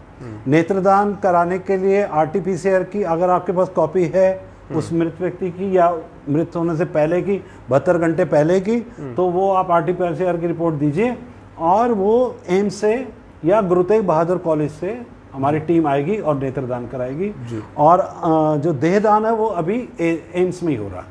[SPEAKER 2] नेत्रदान कराने के लिए आरटीपीसीआर की अगर आपके पास कॉपी है उस मृत व्यक्ति की या मृत होने से पहले की 72 घंटे पहले की, तो वो आप आरटीपीसीआर की रिपोर्ट दीजिए और वो एम्स से या गुरु तेग बहादुर कॉलेज से हमारी टीम आएगी और नेत्रदान कराएगी। और जो देहदान है वो अभी एम्स में ही हो रहा है।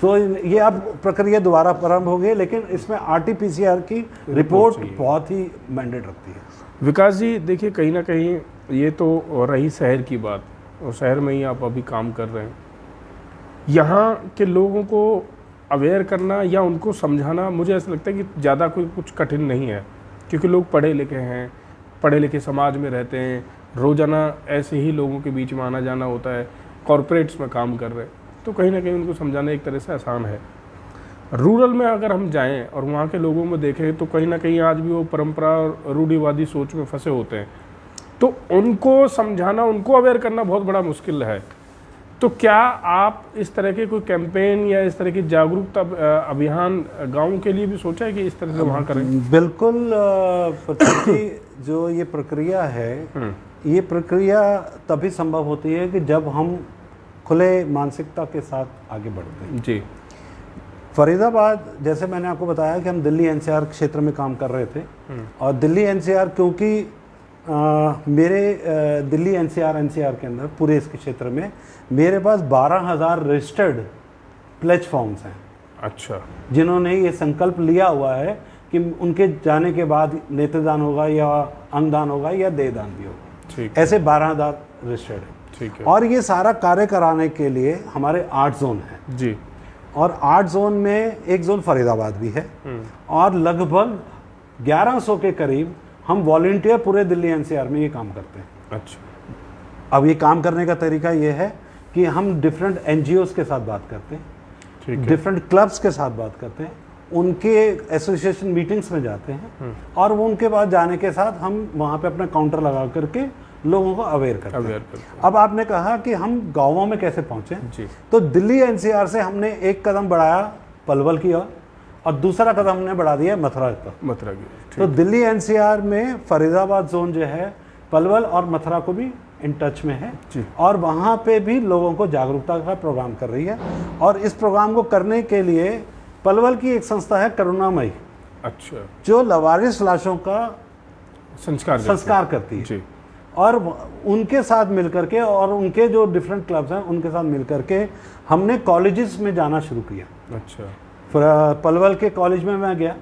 [SPEAKER 2] तो ये अब प्रक्रिया दोबारा प्रारंभ हो गई, लेकिन इसमें आरटीपीसीआर की रिपोर्ट बहुत ही मैंडेट रखती है।
[SPEAKER 1] विकास जी, देखिए कहीं ना कहीं ये तो रही शहर की बात, और शहर में ही आप अभी काम कर रहे हैं। यहाँ के लोगों को अवेयर करना या उनको समझाना, मुझे ऐसा लगता है कि ज़्यादा कुछ कठिन नहीं है, क्योंकि लोग पढ़े लिखे हैं, पढ़े लिखे समाज में रहते हैं, रोज़ाना ऐसे ही लोगों के बीच में आना जाना होता है, कॉरपोरेट्स में काम कर रहे हैं, तो कहीं ना कहीं उनको समझाना एक तरह से आसान है। रूरल में अगर हम जाएं और वहाँ के लोगों में देखें तो कहीं ना कहीं आज भी वो परंपरा और रूढ़िवादी सोच में फंसे होते हैं, तो उनको समझाना, उनको अवेयर करना बहुत बड़ा मुश्किल है। तो क्या आप इस तरह के कोई कैंपेन या इस तरह की जागरूकता अभियान गाँव के लिए भी सोचा है कि इस तरह से वहाँ करें?
[SPEAKER 2] बिल्कुल जो ये प्रक्रिया है, ये प्रक्रिया तभी संभव होती है कि जब हम खुले मानसिकता के साथ आगे बढ़ते हैं। जी। फरीदाबाद, जैसे मैंने आपको बताया कि हम दिल्ली एनसीआर क्षेत्र में काम कर रहे थे, और दिल्ली एनसीआर क्योंकि मेरे दिल्ली एनसीआर के अंदर पूरे इसके क्षेत्र में मेरे पास 12,000 रजिस्टर्ड प्लेज फॉर्म्स हैं। अच्छा। जिन्होंने ये संकल्प लिया हुआ है कि उनके जाने के बाद नेत्रदान होगा या अंगदान होगा या देहदान भी होगा। ठीक। ऐसे 12,000 रजिस्टर्ड हैं। ठीक है। और ये सारा कार्य कराने के लिए हमारे 8 जोन हैं। जी। और 8 जोन में एक जोन फरीदाबाद भी है, और लगभग 1100 के करीब हम वॉलंटियर पूरे दिल्ली एनसीआर में ये काम करते हैं। अच्छा। अब ये काम करने का तरीका ये है कि हम डिफरेंट एनजीओज के साथ बात करते हैं, डिफरेंट क्लब्स के साथ बात करते हैं, उनके एसोसिएशन मीटिंग्स में जाते हैं, और वो उनके बाद जाने के साथ हम वहाँ पे अपना काउंटर लगा करके लोगों को अवेयर करते हैं। अब आपने कहा कि हम गाँवों में कैसे पहुँचे, तो दिल्ली एनसीआर से हमने एक कदम बढ़ाया पलवल की ओर, और दूसरा कदम हमने बढ़ा दिया मथुरा की। तो दिल्ली एनसीआर में फरीदाबाद जोन जो है पलवल और मथुरा को भी इन टच में है, और वहाँ पे भी लोगों को जागरूकता का प्रोग्राम कर रही है। और इस प्रोग्राम को करने के लिए पलवल की एक संस्था है करुणामयी, अच्छा, जो लवारिस लाशों का संस्कार करती है, और उनके साथ मिलकर के और उनके जो डिफरेंट क्लब्स हैं उनके साथ मिलकर के हमने कॉलेजेस में जाना शुरू किया। अच्छा। पलवल के कॉलेज में मैं गया,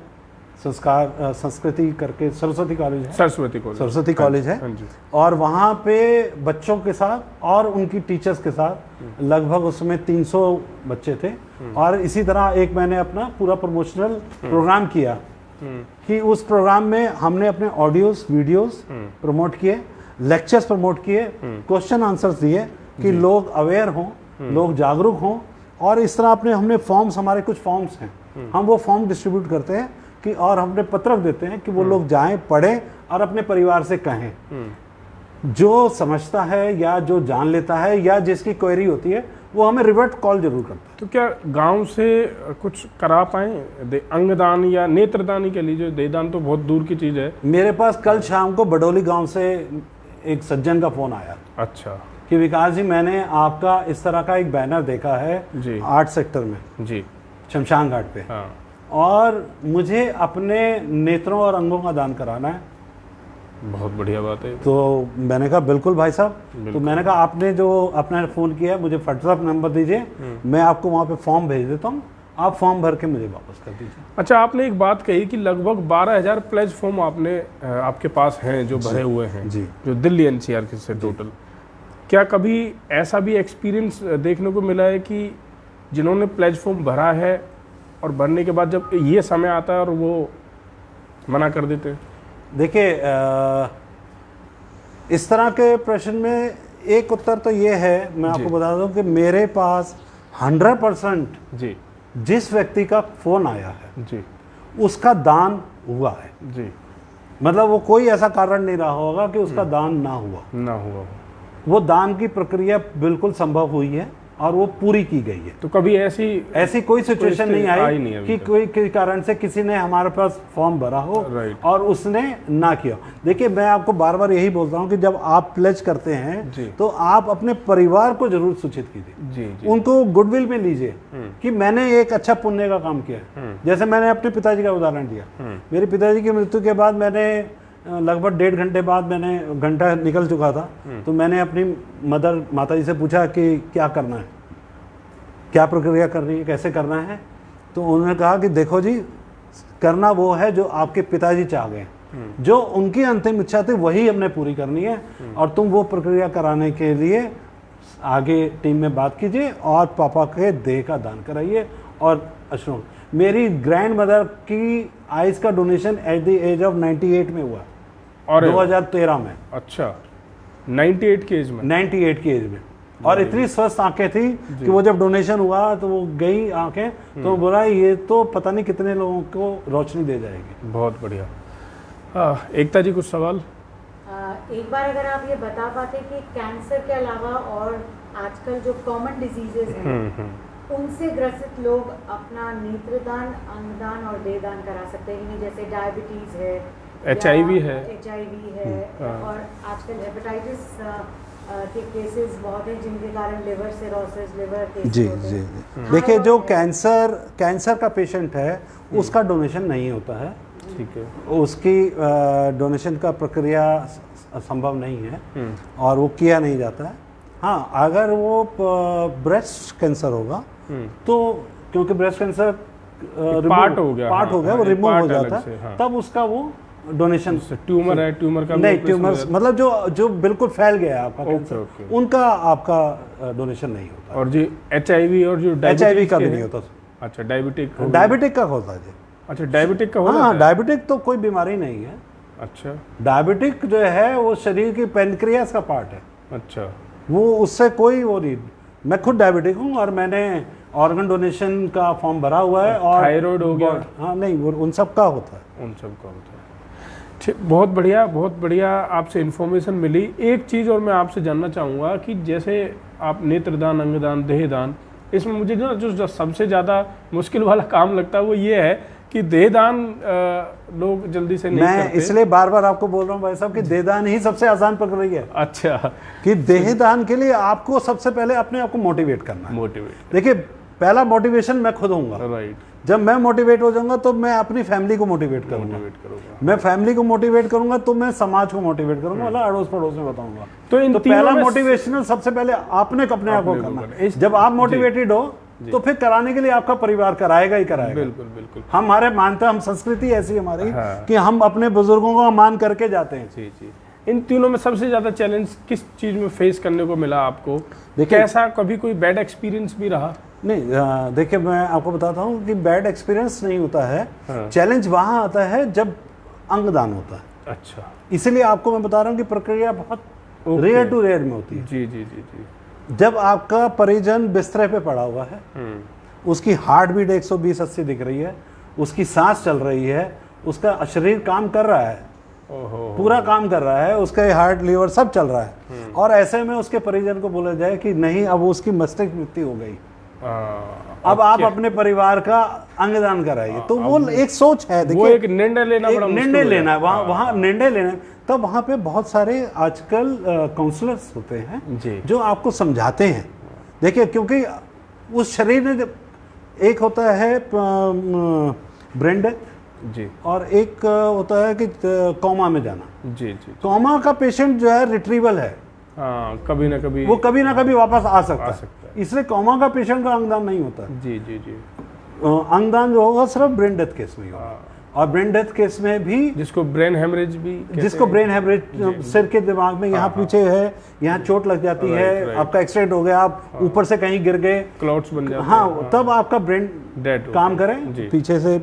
[SPEAKER 2] संस्कृति करके सरस्वती कॉलेज है, सरस्वती कॉलेज है, और वहाँ पे बच्चों के साथ और उनकी टीचर्स के साथ लगभग उसमें 300 बच्चे थे। और इसी तरह एक मैंने अपना पूरा प्रमोशनल प्रोग्राम किया कि उस प्रोग्राम में हमने अपने ऑडियोस वीडियोस प्रमोट किए, लेक्चर्स प्रमोट किए, क्वेश्चन आंसर्स दिए कि लोग अवेयर हों, लोग जागरूक हों। और इस तरह हमने फॉर्म्स, हमारे कुछ फॉर्म्स हैं, हम वो फॉर्म डिस्ट्रीब्यूट करते हैं कि और हमने पत्रक देते हैं कि वो लोग जाएं, पढ़ें और अपने परिवार से कहें। जो समझता है या जो जान लेता है या जिसकी क्वेरी होती है वो हमें रिवर्ट कॉल जरूर करता है।
[SPEAKER 1] तो क्या गांव से कुछ करा पाए अंगदान या नेत्रदान के लिए? जो देहदान तो बहुत दूर की चीज़ है।
[SPEAKER 2] मेरे पास कल शाम को बडोली गांव से एक सज्जन का फ़ोन आया।
[SPEAKER 1] अच्छा।
[SPEAKER 2] कि विकास जी, मैंने आपका इस तरह का एक बैनर देखा है
[SPEAKER 1] जी
[SPEAKER 2] 8 सेक्टर में
[SPEAKER 1] जी
[SPEAKER 2] शमशान घाट पे,
[SPEAKER 1] हाँ,
[SPEAKER 2] और मुझे अपने नेत्रों और अंगों का दान कराना है।
[SPEAKER 1] बहुत बढ़िया बात है।
[SPEAKER 2] तो मैंने कहा बिल्कुल भाई साहब। तो मैंने कहा आपने जो अपना फ़ोन किया है मुझे व्हाट्सएप नंबर दीजिए, मैं आपको वहाँ पे फॉर्म भेज देता हूँ, आप फॉर्म भर के मुझे वापस कर दीजिए।
[SPEAKER 1] अच्छा, आपने एक बात कही कि लगभग 12,000 प्लेज फॉर्म आपने आपके पास हैं जो भरे हुए हैं
[SPEAKER 2] जी,
[SPEAKER 1] जो दिल्ली एनसीआर के से टोटल। क्या कभी ऐसा भी एक्सपीरियंस देखने को मिला है कि जिन्होंने प्लेज फॉर्म भरा है और भरने के बाद जब ये समय आता है और वो मना कर देते हैं?
[SPEAKER 2] देखिए, इस तरह के प्रश्न में एक उत्तर तो ये है, मैं आपको बता दूं कि मेरे पास 100%
[SPEAKER 1] जी
[SPEAKER 2] जिस व्यक्ति का फ़ोन आया है
[SPEAKER 1] जी
[SPEAKER 2] उसका दान हुआ है।
[SPEAKER 1] जी,
[SPEAKER 2] मतलब वो कोई ऐसा कारण नहीं रहा होगा कि उसका दान ना हुआ
[SPEAKER 1] हो।
[SPEAKER 2] वो दान की प्रक्रिया बिल्कुल संभव हुई है और वो पूरी की गई है।
[SPEAKER 1] तो कभी ऐसी
[SPEAKER 2] कोई सिचुएशन नहीं आई
[SPEAKER 1] नहीं
[SPEAKER 2] कि कोई किसी कारण से किसी ने हमारे पास फॉर्म भरा हो और उसने ना किया। देखिए, मैं आपको बार बार यही बोलता हूँ कि जब आप प्लेज करते हैं तो आप अपने परिवार को जरूर सूचित कीजिए, उनको गुडविल में लीजिए कि मैंने एक अच्छा पुण्य का काम किया। जैसे मैंने अपने पिताजी का उदाहरण दिया, मेरे पिताजी की मृत्यु के बाद मैंने लगभग 1.5 घंटे बाद, मैंने घंटा निकल चुका था, तो मैंने अपनी माताजी से पूछा कि क्या करना है, क्या प्रक्रिया करनी है, कैसे करना है। तो उन्होंने कहा कि देखो जी, करना वो है जो आपके पिताजी चाह गए, जो उनकी अंतिम इच्छा थी वही हमने पूरी करनी है, और तुम वो प्रक्रिया कराने के लिए आगे टीम में बात कीजिए और पापा के देह का दान कराइए। और अश्रु, मेरी ग्रैंड मदर की आइज का donation at the age of 98 में हुआ और 2013 में।
[SPEAKER 1] अच्छा, 98 की एज में? 98
[SPEAKER 2] की एज में। और इतनी स्वस्थ आंखें थी कि वो जब डोनेशन हुआ तो वो गई आंखें, तो बोला ये तो पता नहीं कितने लोगों को रोशनी दे जाएगी।
[SPEAKER 1] बहुत बढ़िया। एकता जी, कुछ सवाल?
[SPEAKER 3] एक बार अगर आप ये बता पाते कि कैंसर के अलावा और आजकल जो कॉमन डिजीजेज हैं उनसे ग्रसित लोग अपना नेत्रदान, अंगदान और देहदान करा सकते हैं, जैसे डायबिटीज है,
[SPEAKER 1] HIV है,
[SPEAKER 3] और आजकल हेपेटाइटिस के केसेस बहुत हैं जिनके कारण लिवर सिरोसिस, लिवर केसेस
[SPEAKER 2] जी
[SPEAKER 3] होते
[SPEAKER 2] जी
[SPEAKER 3] हैं।
[SPEAKER 2] देखिए, जो कैंसर का पेशेंट है उसका डोनेशन नहीं होता है,
[SPEAKER 1] ठीक है,
[SPEAKER 2] उसकी डोनेशन का प्रक्रिया संभव नहीं है और वो किया नहीं जाता है। हाँ, अगर वो ब्रेस्ट कैंसर होगा तो, क्योंकि ब्रेस्ट कैंसर
[SPEAKER 1] पार्ट हो गया,
[SPEAKER 2] वो रिमूव हो जाता है, तब उसका वो डोनेशन।
[SPEAKER 1] ट्यूमर है, ट्यूमर का
[SPEAKER 2] नहीं, ट्यूमर मतलब जो बिल्कुल फैल गया आपका कैंसर, उनका आपका डोनेशन नहीं होता।
[SPEAKER 1] और जी HIV और जो
[SPEAKER 2] HIV का भी नहीं होता।
[SPEAKER 1] अच्छा, डायबिटिक
[SPEAKER 2] का होता है जी।
[SPEAKER 1] अच्छा, डायबिटिक का होता है?
[SPEAKER 2] हाँ, डायबिटिक तो कोई बीमारी नहीं है।
[SPEAKER 1] अच्छा,
[SPEAKER 2] डायबिटिक जो है वो शरीर की पेनक्रियास का पार्ट है।
[SPEAKER 1] अच्छा,
[SPEAKER 2] वो उससे कोई वो नहीं। मैं खुद डायबिटिक हूँ और मैंने ऑर्गन डोनेशन का फॉर्म भरा हुआ है। और
[SPEAKER 1] थायराइड हो गया?
[SPEAKER 2] हाँ, नहीं, वो उन सब का होता है।
[SPEAKER 1] उन सब का होता है। ठीक, बहुत बढ़िया आपसे इन्फॉर्मेशन मिली। एक चीज़ और मैं आपसे जानना चाहूँगा कि जैसे आप नेत्रदान, अंगदान, देहदान, इसमें मुझे जो सबसे ज़्यादा मुश्किल वाला काम लगता है वो ये है कि देहदान लोग जल्दी से नहीं करते।
[SPEAKER 2] मैं इसलिए बार बार आपको बोल रहा हूँ भाई साहब कि देहदान ही सबसे आसान प्रक्रिया है।
[SPEAKER 1] अच्छा,
[SPEAKER 2] कि देहदान के लिए आपको सबसे पहले अपने आप को मोटिवेट करना है। देखिए, पहला मोटिवेशन मैं खुद होऊंगा।
[SPEAKER 1] राइट।
[SPEAKER 2] जब मैं मोटिवेट हो जाऊंगा तो मैं अपनी फैमिली को मोटिवेट करूंगा। मैं फैमिली को मोटिवेट करूंगा तो मैं समाज को मोटिवेट करूंगा, मतलब अड़ोस पड़ोस में बताऊंगा। तो पहला मोटिवेशनल सबसे पहले आपने अपने आप को करना। जब आप मोटिवेटेड हो तो फिर कराने के लिए आपका परिवार कराएगा ही कराएगा।
[SPEAKER 1] बिल्कुल बिल्कुल।
[SPEAKER 2] हमारे मानते, हम संस्कृति ऐसी हमारी कि हम अपने बुजुर्गों को मान करके जाते हैं।
[SPEAKER 1] जी जी। इन तीनों में सबसे ज्यादा चैलेंज किस चीज में फेस करने को मिला आपको? कैसा कभी कोई बैड एक्सपीरियंस भी रहा?
[SPEAKER 2] नहीं, देखिए, मैं आपको बताता हूँ कि बैड एक्सपीरियंस नहीं होता है। चैलेंज वहाँ आता है जब अंगदान होता है।
[SPEAKER 1] अच्छा,
[SPEAKER 2] इसीलिए आपको मैं बता रहा हूँ कि प्रक्रिया बहुत रेयर टू रेयर में होती है।
[SPEAKER 1] जी जी जी जी।
[SPEAKER 2] जब आपका परिजन बिस्तरे पे पड़ा हुआ है, उसकी हार्ट बीट 120-80 दिख रही है उसकी सांस चल रही है, उसका शरीर काम कर रहा है, पूरा काम कर रहा है, उसका हार्ट लीवर सब चल रहा है, और ऐसे में उसके परिजन को बोला जाए कि नहीं अब उसकी मस्तिष्क मृत्यु हो गई, अब आप अपने परिवार का अंगदान कराइए, तो वो एक सोच है। देखिए
[SPEAKER 1] वो एक निर्णय लेना, बड़ा
[SPEAKER 2] निर्णय लेना है वहाँ निर्णय लेना है। तब वहाँ पे बहुत सारे आजकल काउंसलर्स होते हैं जो आपको समझाते हैं। देखिए क्योंकि उस शरीर ने एक होता है ब्रेन डेथ
[SPEAKER 1] जी,
[SPEAKER 2] और एक होता है कि कोमा में जाना।
[SPEAKER 1] जी जी,
[SPEAKER 2] कोमा का पेशेंट जो है रिट्रीवल है,
[SPEAKER 1] हाँ, कभी ना कभी
[SPEAKER 2] वो कभी ना कभी वापस आ सकता है, इसलिए कोमा का पेशेंट का अंगदान नहीं होता।
[SPEAKER 1] जी जी जी,
[SPEAKER 2] अंगदान जो होगा सिर्फ ब्रेन डेथ केस में होगा, और ब्रेन डेथ केस में भी
[SPEAKER 1] जिसको ब्रेन हेमरेज भी
[SPEAKER 2] जिसको ब्रेन हेमरेज सिर के दिमाग में यहाँ पीछे है, यहाँ चोट लग जाती है, आपका एक्सीडेंट हो गया, आप ऊपर से कहीं गिर गए,
[SPEAKER 1] क्लॉट्स बन जाते हैं,
[SPEAKER 2] हाँ, तब आपका ब्रेन
[SPEAKER 1] डेड
[SPEAKER 2] काम करे, पीछे से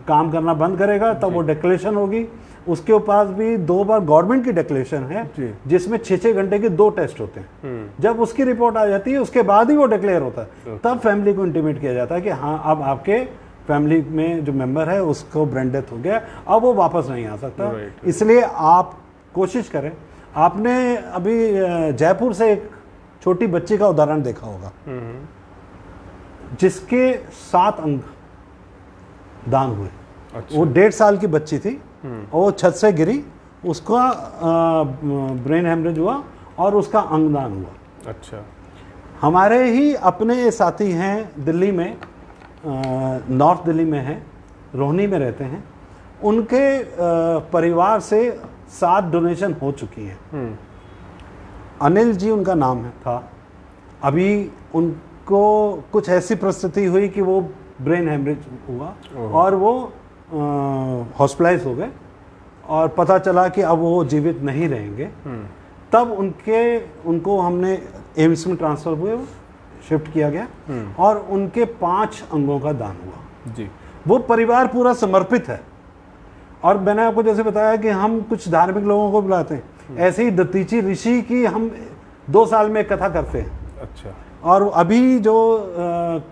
[SPEAKER 2] काम करना बंद करेगा, तब वो डिक्लेरेशन होगी। उसके पास भी 2 बार गवर्नमेंट की डिक्लेरेशन है जिसमें 6-6 घंटे के 2 टेस्ट होते हैं। जब उसकी रिपोर्ट आ जाती है उसके बाद ही वो डिक्लेयर होता है, तब फैमिली को इंटीमेट किया जाता है कि हाँ अब आपके फैमिली में जो मेंबर है उसको ब्रेन डेथ हो गया, अब वो वापस नहीं आ सकता। इसलिए आप कोशिश करें। आपने अभी जयपुर से एक छोटी बच्ची का उदाहरण देखा होगा जिसके 7 अंग दान हुए।
[SPEAKER 1] अच्छा।
[SPEAKER 2] वो 1.5 साल की बच्ची थी और वो छत से गिरी, उसका ब्रेन हेमरेज हुआ और उसका अंगदान हुआ।
[SPEAKER 1] अच्छा।
[SPEAKER 2] हमारे ही अपने साथी हैं दिल्ली में, नॉर्थ दिल्ली में हैं, रोहनी में रहते हैं, उनके परिवार से 7 डोनेशन हो चुकी हैं। अनिल जी उनका नाम था। अभी उनको कुछ ऐसी परिस्थिति हुई कि वो ब्रेन हेमरेज हुआ और वो हॉस्पिटलाइज हो गए और पता चला कि अब वो जीवित नहीं रहेंगे। तब उनको हमने एम्स में ट्रांसफ़र हुए, शिफ्ट किया गया और उनके 5 अंगों का दान हुआ
[SPEAKER 1] जी।
[SPEAKER 2] वो परिवार पूरा समर्पित है। और मैंने आपको जैसे बताया कि हम कुछ धार्मिक लोगों को बुलाते हैं, ऐसे ही दतीची ऋषि की हम 2 साल में कथा करते हैं।
[SPEAKER 1] अच्छा।
[SPEAKER 2] और अभी जो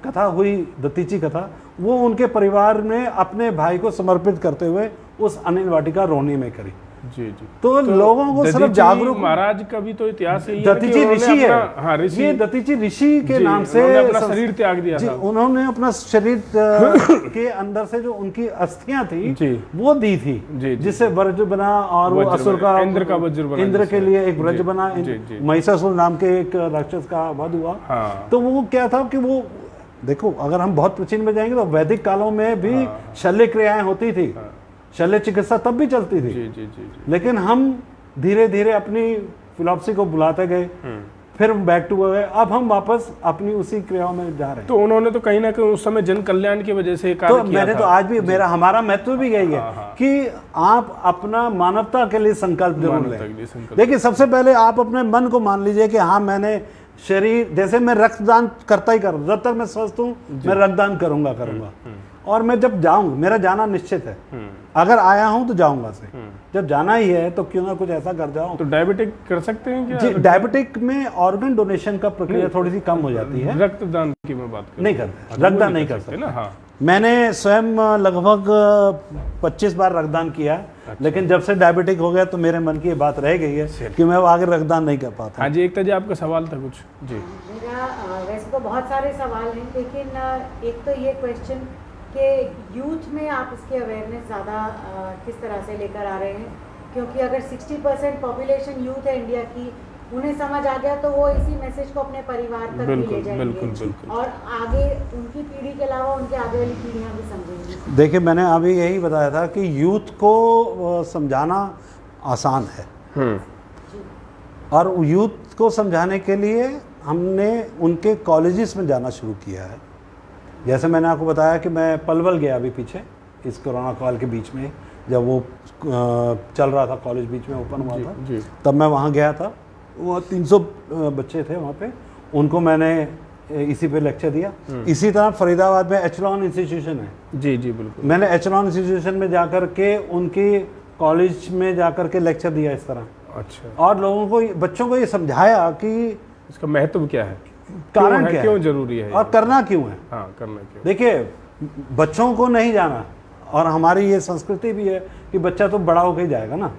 [SPEAKER 2] कथा हुई दतीची कथा, वो उनके परिवार ने अपने भाई को समर्पित करते हुए उस अनिल वाटिका रोहनी में करी।
[SPEAKER 1] जी जी।
[SPEAKER 2] तो लोगों को सिर्फ जागरूक,
[SPEAKER 1] महाराज का भी तो इतिहास है,
[SPEAKER 2] दतीची ऋषि है।
[SPEAKER 1] हाँ, ऋषि,
[SPEAKER 2] ये दतीची ऋषि के नाम से
[SPEAKER 1] अपना शरीर त्याग दिया था।
[SPEAKER 2] उन्होंने अपना शरीर के अंदर से जो उनकी अस्थियां थी
[SPEAKER 1] जी,
[SPEAKER 2] वो दी थी, जिससे वज्र बना और वो असुर का
[SPEAKER 1] इंद्र का वज्र बना,
[SPEAKER 2] इंद्र के लिए एक वज्र बना, महिषासुर नाम के एक राक्षस का वध हुआ। तो वो क्या था कि वो देखो, अगर हम बहुत प्राचीन में जाएंगे तो वैदिक कालों में भी शल्य क्रियाएं होती थी, शल्य चिकित्सा तब भी चलती थी।
[SPEAKER 1] जी, जी, जी।
[SPEAKER 2] लेकिन हम धीरे धीरे अपनी फिलॉसफी को बुलाते गए, फिर बैक टू गए, अब हम वापस अपनी उसी क्रियाओं में जा रहे हैं।
[SPEAKER 1] तो उन्होंने तो कहीं ना कहीं उस समय जन कल्याण की वजह से
[SPEAKER 2] तो मैंने तो आज भी हमारा महत्व भी यही है कि आप अपना मानवता के लिए संकल्प जरूर लें। देखिए, सबसे पहले आप अपने मन को मान लीजिए कि हाँ, मैंने शरीर, जैसे मैं रक्तदान करता ही करूँ, जब तक मैं स्वस्थ हूँ मैं रक्तदान करूंगा। और मैं जब जाऊंगा, मेरा जाना निश्चित है, अगर आया हूं तो जाऊंगा से, जब जाना ही है तो क्यों ना कुछ ऐसा कर जाऊं।
[SPEAKER 1] तो डायबिटिक कर सकते हैं क्या?
[SPEAKER 2] जी, डायबिटिक में ऑर्गन डोनेशन का प्रक्रिया थोड़ी सी कम हो जाती है।
[SPEAKER 1] रक्तदान की मैं बात कर
[SPEAKER 2] नहीं करते, रक्तदान नहीं कर सकते
[SPEAKER 1] ना। हाँ,
[SPEAKER 2] मैंने स्वयं लगभग 25 बार रक्तदान किया है। अच्छा। लेकिन जब से डायबिटिक हो गया तो मेरे मन की ये बात रह गई है कि मैं आगे रक्तदान नहीं कर पाता।
[SPEAKER 1] हाँ जी, एक जी आपका सवाल था कुछ। जी,
[SPEAKER 3] मेरा वैसे तो बहुत सारे सवाल हैं, लेकिन एक तो ये क्वेश्चन कि यूथ में आप इसकी अवेयरनेस ज़्यादा किस तरह से लेकर आ रहे हैं, क्योंकि अगर 60% पॉपुलेशन यूथ है इंडिया की, उन्हें समझ आ गया तो वो इसी मैसेज को अपने परिवार तक भी ले जाएंगे और आगे उनकी पीढ़ी के अलावा उनके आगे वाली पीढ़ियां भी समझेंगी।
[SPEAKER 2] देखिए, मैंने अभी यही बताया था कि यूथ को समझाना आसान है, और यूथ को समझाने के लिए हमने उनके कॉलेजेस में जाना शुरू किया है। जैसे मैंने आपको बताया कि मैं पलवल गया अभी पीछे, इस कोरोना काल के बीच में, जब वो चल रहा था, कॉलेज बीच में ओपन हुआ था, तब मैं वहाँ गया था। वो 300 बच्चे थे वहाँ पे, उनको मैंने इसी पे लेक्चर दिया। इसी तरह फरीदाबाद में एचलॉन इंस्टीट्यूशन है।
[SPEAKER 1] जी जी, बिल्कुल।
[SPEAKER 2] मैंने एचलॉन इंस्टीट्यूशन में जाकर के उनकी कॉलेज में जाकर के लेक्चर दिया इस तरह।
[SPEAKER 1] अच्छा।
[SPEAKER 2] और लोगों को, बच्चों को ये समझाया कि
[SPEAKER 1] इसका महत्व क्या है,
[SPEAKER 2] कारण क्या है,
[SPEAKER 1] क्यों जरूरी है
[SPEAKER 2] और करना क्यों है।
[SPEAKER 1] हाँ, करना क्यों।
[SPEAKER 2] देखिए, बच्चों को नहीं जाना, और हमारी ये संस्कृति भी है कि बच्चा तो बड़ा होकर ही जाएगा ना,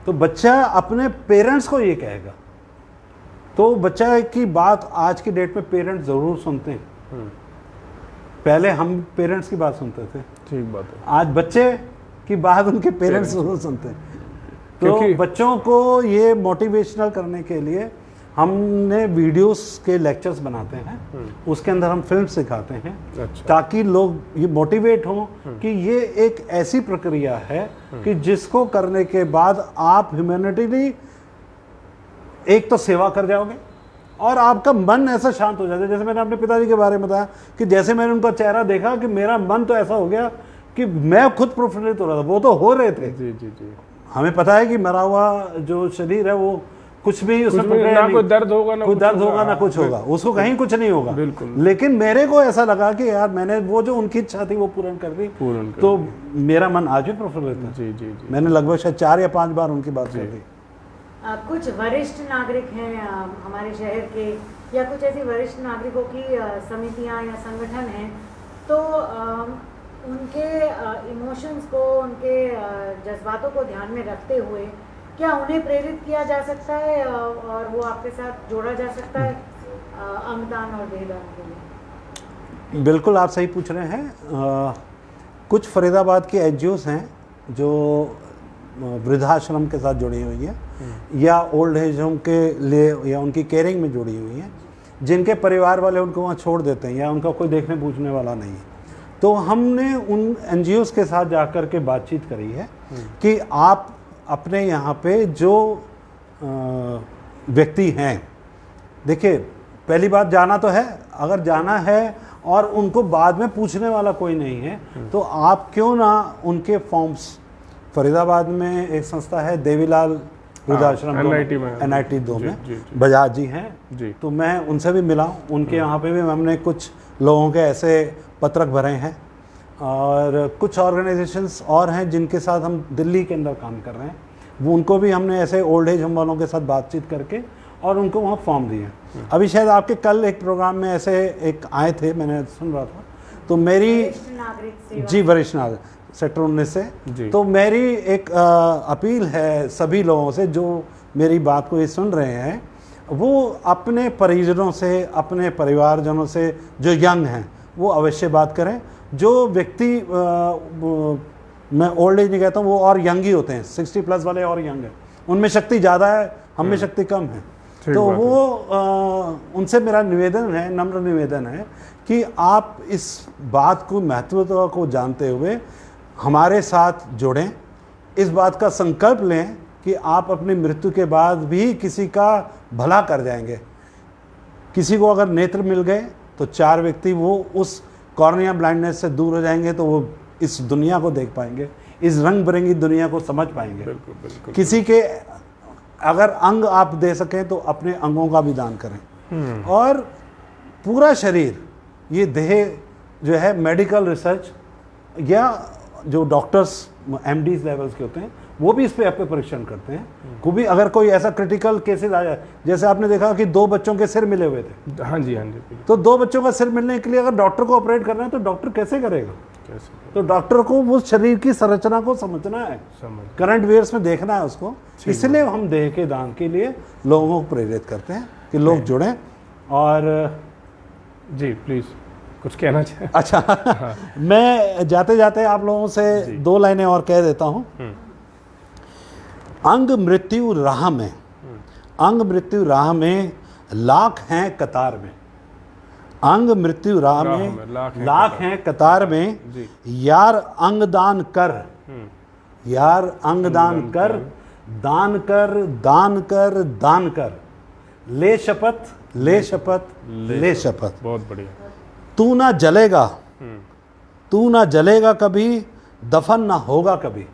[SPEAKER 2] तो बच्चा अपने पेरेंट्स को ये कहेगा। तो बच्चा की बात आज की डेट में पेरेंट्स ज़रूर सुनते हैं। पहले हम पेरेंट्स की बात सुनते थे,
[SPEAKER 1] ठीक बात है।
[SPEAKER 2] आज बच्चे की बात उनके पेरेंट्स ज़रूर सुनते हैं। तो
[SPEAKER 1] क्योंकि-
[SPEAKER 2] बच्चों को ये मोटिवेशनल करने के लिए हमने वीडियोस के लेक्चर्स बनाते हैं, उसके अंदर हम फिल्म सिखाते हैं,
[SPEAKER 1] अच्छा।
[SPEAKER 2] ताकि लोग ये मोटिवेट हों कि ये एक ऐसी प्रक्रिया है कि जिसको करने के बाद आप ह्यूमैनिटी एक तो सेवा कर जाओगे और आपका मन ऐसा शांत हो जाता है। जैसे मैंने अपने पिताजी के बारे में बताया कि जैसे मैंने उनका चेहरा देखा कि मेरा मन तो ऐसा हो गया कि मैं खुद प्रफुल्लित हो रहा था, वो तो हो रहे थे।
[SPEAKER 1] जी जी जी।
[SPEAKER 2] हमें पता है कि मरा हुआ जो शरीर है वो कुछ भी उसमें
[SPEAKER 1] कुछ भी
[SPEAKER 2] पकड़ेगा
[SPEAKER 1] ना
[SPEAKER 2] नहीं।
[SPEAKER 1] कोई दर्द होगा ना
[SPEAKER 2] कोई
[SPEAKER 1] कुछ
[SPEAKER 2] दर्द होगा ना कुछ होगा, उसको कहीं कुछ नहीं होगा।
[SPEAKER 1] बिल्कुल।
[SPEAKER 2] लेकिन मेरे को ऐसा लगा कि यार मैंने वो जो उनकी इच्छा थी वो पूर्ण कर दी, तो मेरा मन आज भी प्रफुल्लित है।
[SPEAKER 1] जी जी जी।
[SPEAKER 2] मैंने लगभग शायद 4 या 5 बार उनकी बात सुनी थी।
[SPEAKER 3] कुछ वरिष्ठ नागरिक हैं हमारे शहर के, या कुछ ऐसी वरिष्ठ नागरिकों की समितियां या संगठन हैं, तो उनके इमोशंस को, उनके जज्बातों को ध्यान में रखते हुए क्या उन्हें प्रेरित किया जा सकता है और वो आपके साथ जोड़ा जा सकता है अंगदान और देहदान के लिए?
[SPEAKER 2] बिल्कुल आप सही पूछ रहे हैं। कुछ फरीदाबाद की एनजीओस हैं जो वृद्धाश्रम के साथ जुड़ी हुई है या ओल्ड एज होम के लिए या उनकी केयरिंग में जुड़ी हुई है, जिनके परिवार वाले उनको वहाँ छोड़ देते हैं या उनका कोई देखने पूछने वाला नहीं है। तो हमने उन एनजीओस के साथ जाकर के बातचीत करी है कि आप अपने यहाँ पे जो व्यक्ति हैं, देखिए पहली बात जाना तो है, अगर जाना है और उनको बाद में पूछने वाला कोई नहीं है तो आप क्यों ना उनके फॉर्म्स, फरीदाबाद में एक संस्था है देवीलाल वृद्धाश्रम, NIT 2 में बजाज जी हैं जी, तो मैं उनसे भी मिला, उनके यहाँ पे भी हमने कुछ लोगों के ऐसे पत्रक भरे हैं और कुछ ऑर्गेनाइजेशंस और हैं जिनके साथ हम दिल्ली के अंदर काम कर रहे हैं, वो उनको भी हमने ऐसे ओल्ड एज होम वालों के साथ बातचीत करके और उनको वहाँ फॉर्म दिए। अभी शायद आपके कल एक प्रोग्राम में ऐसे एक आए थे, मैंने सुन रहा था, तो मेरी जी वरिष्ठ नागरिक सेक्टर 19 से, तो मेरी एक अपील है सभी लोगों से जो मेरी बात को ये सुन रहे हैं, वो अपने परिजनों से, अपने परिवारजनों से जो यंग हैं वो अवश्य बात करें। जो व्यक्ति मैं ओल्ड एज नहीं कहता हूँ, वो और यंग ही होते हैं, 60 प्लस वाले और यंग हैं, उनमें शक्ति ज़्यादा है, हम में शक्ति कम है। तो वो उनसे मेरा निवेदन है, नम्र निवेदन है कि आप इस बात को, महत्वता को जानते हुए हमारे साथ जुड़ें, इस बात का संकल्प लें कि आप अपनी मृत्यु के बाद भी किसी का भला कर जाएंगे। किसी को अगर नेत्र मिल गए तो 4 व्यक्ति वो उस कॉर्निया ब्लाइंडनेस से दूर हो जाएंगे, तो वो इस दुनिया को देख पाएंगे, इस रंग बिरंगी दुनिया को समझ पाएंगे।
[SPEAKER 1] बिल्कुल, बिल्कुल,
[SPEAKER 2] किसी के अगर अंग आप दे सकें तो अपने अंगों का भी दान करें। और पूरा शरीर, ये देह जो है मेडिकल रिसर्च या जो डॉक्टर्स MDs लेवल्स के होते हैं वो भी इस पे आप पे परीक्षण करते हैं। को भी अगर कोई ऐसा क्रिटिकल केसेस आ जाए, जैसे आपने देखा कि 2 बच्चों के सिर मिले हुए थे,
[SPEAKER 1] हाँ जी हाँ जी,
[SPEAKER 2] तो 2 बच्चों का सिर मिलने के लिए अगर डॉक्टर को ऑपरेट करना है तो डॉक्टर कैसे करेगा? तो डॉक्टर को वो शरीर की संरचना को समझना है, करंट वेयर्स में देखना है उसको। इसलिए हम देह के दान के लिए लोगों को प्रेरित करते हैं कि लोग जुड़ें। और
[SPEAKER 1] जी प्लीज़ कुछ कहना चाहें?
[SPEAKER 2] अच्छा मैं जाते जाते आप लोगों से 2 लाइनें और कह देता हूँ। अंग मृत्यु राह में, अंग मृत्यु राह में लाख हैं कतार में, अंग मृत्यु राह में लाख हैं कतार में, यार अंगदान कर, यार अंगदान कर, दान कर, दान कर, दान कर, ले शपथ, ले शपथ, ले शपथ।
[SPEAKER 1] बहुत बढ़िया।
[SPEAKER 2] तू ना जलेगा, तू ना जलेगा कभी, दफन ना होगा कभी,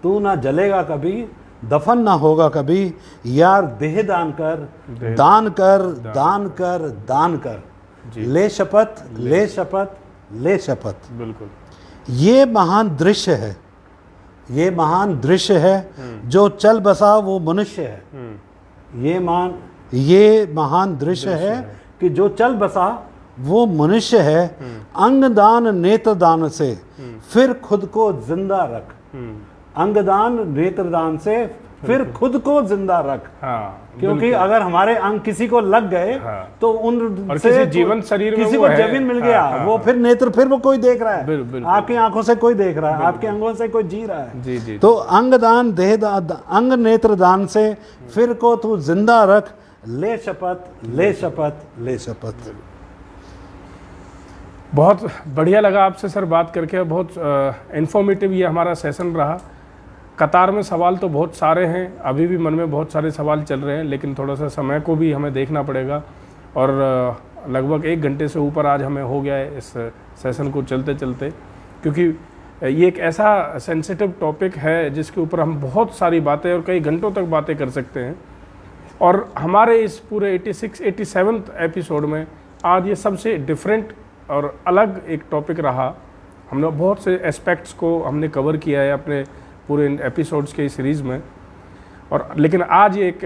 [SPEAKER 2] तू ना जलेगा कभी, दफन ना होगा कभी, यार देह दान कर, दान कर, दान कर, दान कर, ले शपथ, ले शपथ, ले शपथ।
[SPEAKER 1] बिल्कुल,
[SPEAKER 2] ये महान दृश्य है, ये महान दृश्य है, जो चल बसा वो मनुष्य है। ये महान दृश्य है कि जो चल बसा वो मनुष्य है अंगदान नेत्रदान से फिर खुद को जिंदा रख। अंगदान नेत्रदान से फिर खुद को जिंदा रख।
[SPEAKER 1] हाँ,
[SPEAKER 2] क्योंकि अगर हमारे अंग किसी को लग गए तो उन
[SPEAKER 1] और
[SPEAKER 2] से
[SPEAKER 1] किसी जीवन शरीर में
[SPEAKER 2] किसी
[SPEAKER 1] वो
[SPEAKER 2] को
[SPEAKER 1] है।
[SPEAKER 2] जमीन मिल गया, वो फिर नेत्र फिर वो कोई देख रहा है,
[SPEAKER 1] बिल्कुल।
[SPEAKER 2] आपकी आंखों से कोई देख रहा है, आपके अंगों से कोई जी रहा है।
[SPEAKER 1] जी जी।
[SPEAKER 2] तो अंगदान देहदान अंग नेत्रदान से फिर को तू जिंदा रख, ले शपथ ले शपथ ले शपथ।
[SPEAKER 1] बहुत बढ़िया लगा आपसे सर बात करके, बहुत इन्फॉर्मेटिव ये हमारा सेशन रहा। कतार में सवाल तो बहुत सारे हैं, अभी भी मन में बहुत सारे सवाल चल रहे हैं, लेकिन थोड़ा सा समय को भी हमें देखना पड़ेगा। और लगभग 1 घंटे से ऊपर आज हमें हो गया है इस सेशन को चलते चलते, क्योंकि ये एक ऐसा सेंसिटिव टॉपिक है जिसके ऊपर हम बहुत सारी बातें और कई घंटों तक बातें कर सकते हैं। और हमारे इस पूरे 87 एपिसोड में आज ये सबसे डिफरेंट और अलग एक टॉपिक रहा। हमने बहुत से एस्पेक्ट्स को हमने कवर किया है अपने पूरे एपिसोड्स के सीरीज़ में। और लेकिन आज ये एक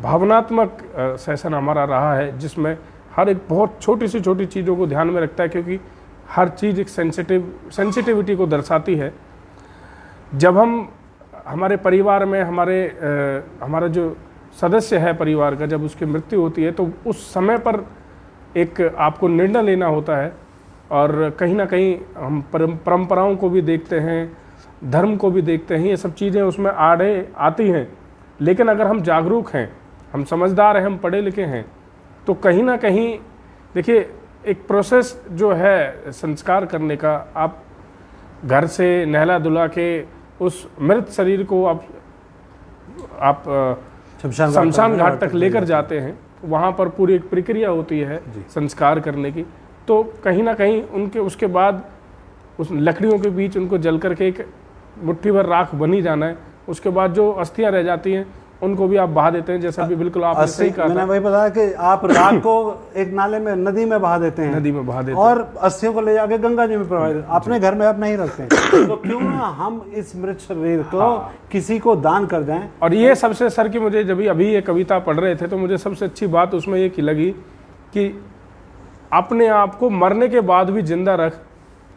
[SPEAKER 1] भावनात्मक सेशन हमारा रहा है, जिसमें हर एक बहुत छोटी से छोटी चीज़ों को ध्यान में रखता है, क्योंकि हर चीज़ एक सेंसिटिविटी को दर्शाती है। जब हम हमारे परिवार में हमारा जो सदस्य है परिवार का, जब उसकी मृत्यु होती है तो उस समय पर एक आपको निर्णय लेना होता है। और कहीं ना कहीं हम परंपराओं को भी देखते हैं, धर्म को भी देखते हैं, ये सब चीज़ें उसमें आड़े आती हैं। लेकिन अगर हम जागरूक हैं, हम समझदार हैं, हम पढ़े लिखे हैं, तो कहीं ना कहीं देखिए एक प्रोसेस जो है संस्कार करने का, आप घर से नहला धुला के उस मृत शरीर को आप शमशान घाट तक लेकर जाते हैं, वहाँ पर पूरी एक प्रक्रिया होती है संस्कार करने की। तो कहीं ना कहीं उसके बाद उस लकड़ियों के बीच उनको जल करके एक मुट्ठी भर राख बनी जाना है। उसके बाद जो अस्थियां रह जाती हैं उनको भी आप बहा देते हैं, जैसा भी बिल्कुल आपने सही कहा।
[SPEAKER 2] मैंने वही बताया कि आप राख को एक नाले में, नदी में बहा देते हैं,
[SPEAKER 1] नदी में बहा देते हैं,
[SPEAKER 2] और अस्थियों को ले जाके गंगा जी में प्रवाहित, अपने घर में आप नहीं रखते हैं। तो क्यों ना हम इस मृत शरीर को किसी को दान कर दें।
[SPEAKER 1] और ये सबसे सर की मुझे जब अभी ये कविता पढ़ रहे थे तो मुझे सबसे अच्छी बात उसमें ये लगी कि अपने आप को मरने के बाद भी जिंदा रख।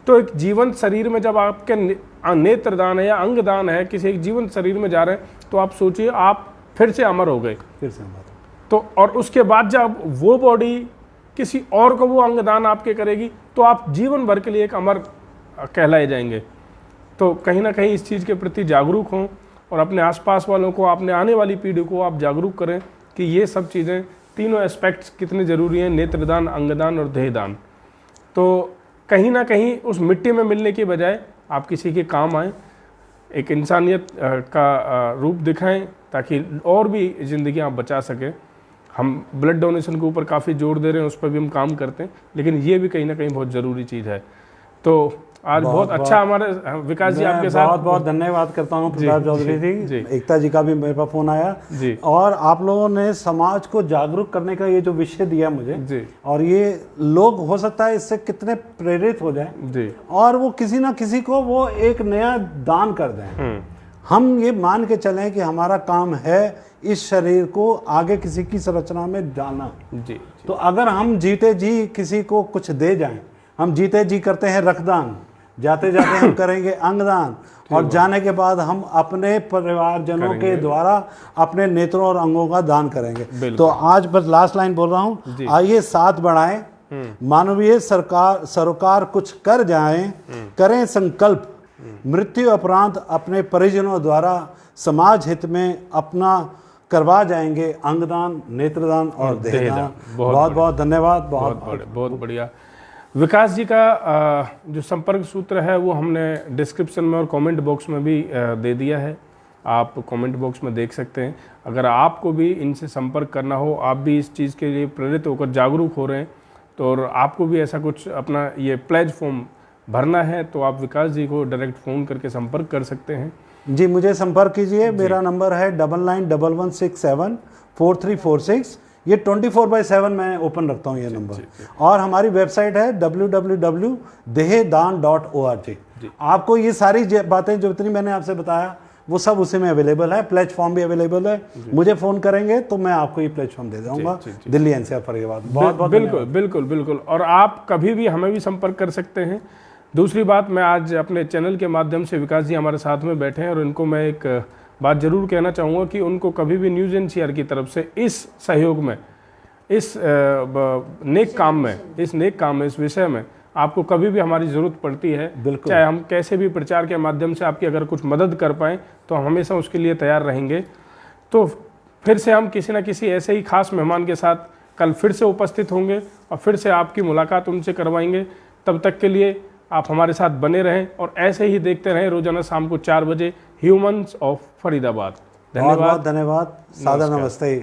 [SPEAKER 1] तो एक जीवंत शरीर में जब आपके नेत्रदान है या अंगदान है, किसी एक जीवंत शरीर में जा रहे हैं, तो आप सोचिए आप फिर से अमर हो गए।
[SPEAKER 2] फिर से अमर।
[SPEAKER 1] तो और उसके बाद जब वो बॉडी किसी और को वो अंगदान आपके करेगी, तो आप जीवन भर के लिए एक अमर कहलाए जाएंगे। तो कहीं ना कहीं इस चीज़ के प्रति जागरूक हों और अपने आसपास वालों को, अपने आने वाली पीढ़ी को आप जागरूक करें कि ये सब चीज़ें, तीनों एस्पेक्ट्स कितने ज़रूरी हैं, नेत्रदान, अंगदान और देहदान। तो कहीं ना कहीं उस मिट्टी में मिलने की बजाय आप किसी के काम आएँ, एक इंसानियत का रूप दिखाएं, ताकि और भी ज़िंदगी आप बचा सकें। हम ब्लड डोनेशन के ऊपर काफ़ी जोर दे रहे हैं, उस पर भी हम काम करते हैं, लेकिन ये भी कहीं ना कहीं बहुत ज़रूरी चीज़ है। तो आज बहुत अच्छा हमारे विकास जी आपके साथ
[SPEAKER 2] बहुत धन्यवाद करता हूँ प्रताप चौधरी जी। एकता जी का भी मेरे पास फोन आया
[SPEAKER 1] जी,
[SPEAKER 2] और आप लोगों ने समाज को जागरूक करने का ये जो विषय दिया मुझे
[SPEAKER 1] जी,
[SPEAKER 2] और ये लोग हो सकता है इससे कितने प्रेरित हो जाए
[SPEAKER 1] जी,
[SPEAKER 2] और वो किसी ना किसी को वो एक नया दान कर दें। हम ये मान के चलें कि हमारा काम है इस शरीर को आगे किसी की संरचना में डालना।
[SPEAKER 1] जी।
[SPEAKER 2] तो अगर हम जीते जी किसी को कुछ दे जाएं, हम जीते जी करते हैं रक्तदान, जाते जाते हम करेंगे अंगदान, और जाने के बाद हम अपने परिवारजनों के द्वारा अपने नेत्रों और अंगों का दान करेंगे। तो आज बस लास्ट लाइन बोल रहा हूँ, आइए साथ बढ़ाएं, मानवीय सरोकार कुछ कर जाएं, करें संकल्प, मृत्यु उपरांत अपने परिजनों द्वारा समाज हित में अपना करवा जाएंगे अंगदान, नेत्रदान और देहदान। बहुत बहुत धन्यवाद।
[SPEAKER 1] बहुत बढ़िया। विकास जी का जो संपर्क सूत्र है वो हमने डिस्क्रिप्शन में और कमेंट बॉक्स में भी दे दिया है, आप कमेंट बॉक्स में देख सकते हैं। अगर आपको भी इनसे संपर्क करना हो, आप भी इस चीज़ के लिए प्रेरित होकर जागरूक हो रहे हैं, तो और आपको भी ऐसा कुछ अपना ये प्लेज फॉर्म भरना है, तो आप विकास जी को डायरेक्ट फ़ोन करके संपर्क कर सकते हैं।
[SPEAKER 2] जी, मुझे संपर्क कीजिए। मेरा नंबर है 9911674346। ये 24/7 मैं ओपन रखता हूँ ये नंबर। और हमारी वेबसाइट है www.dehedan.org। आपको ये सारी बातें जो इतनी मैंने आपसे बताया, वो सब उसी में अवेलेबल है। प्लेटफॉर्म भी अवेलेबल है, मुझे फ़ोन करेंगे तो मैं आपको ये प्लेटफॉर्म दे दूँगा। दिल्ली NCR फरीदाबाद। बहुत बहुत
[SPEAKER 1] बिल्कुल बिल्कुल बिल्कुल। और आप कभी भी हमें भी संपर्क कर सकते हैं। दूसरी बात, मैं आज अपने चैनल के माध्यम से, विकास जी हमारे साथ में बैठे हैं और इनको मैं एक बात ज़रूर कहना चाहूँगा कि उनको कभी भी न्यूज़ NCR की तरफ से इस सहयोग में, इस नेक काम में, इस विषय में आपको कभी भी हमारी ज़रूरत पड़ती है, चाहे हम कैसे भी प्रचार के माध्यम से आपकी अगर कुछ मदद कर पाएँ तो हम हमेशा उसके लिए तैयार रहेंगे। तो फिर से हम किसी न किसी ऐसे ही खास मेहमान के साथ कल फिर से उपस्थित होंगे और फिर से आपकी मुलाकात उनसे करवाएंगे। तब तक के लिए आप हमारे साथ बने रहें और ऐसे ही देखते रहें रोजाना शाम को 4 बजे ह्यूमंस ऑफ फरीदाबाद।
[SPEAKER 2] धन्यवाद। सादर नमस्ते।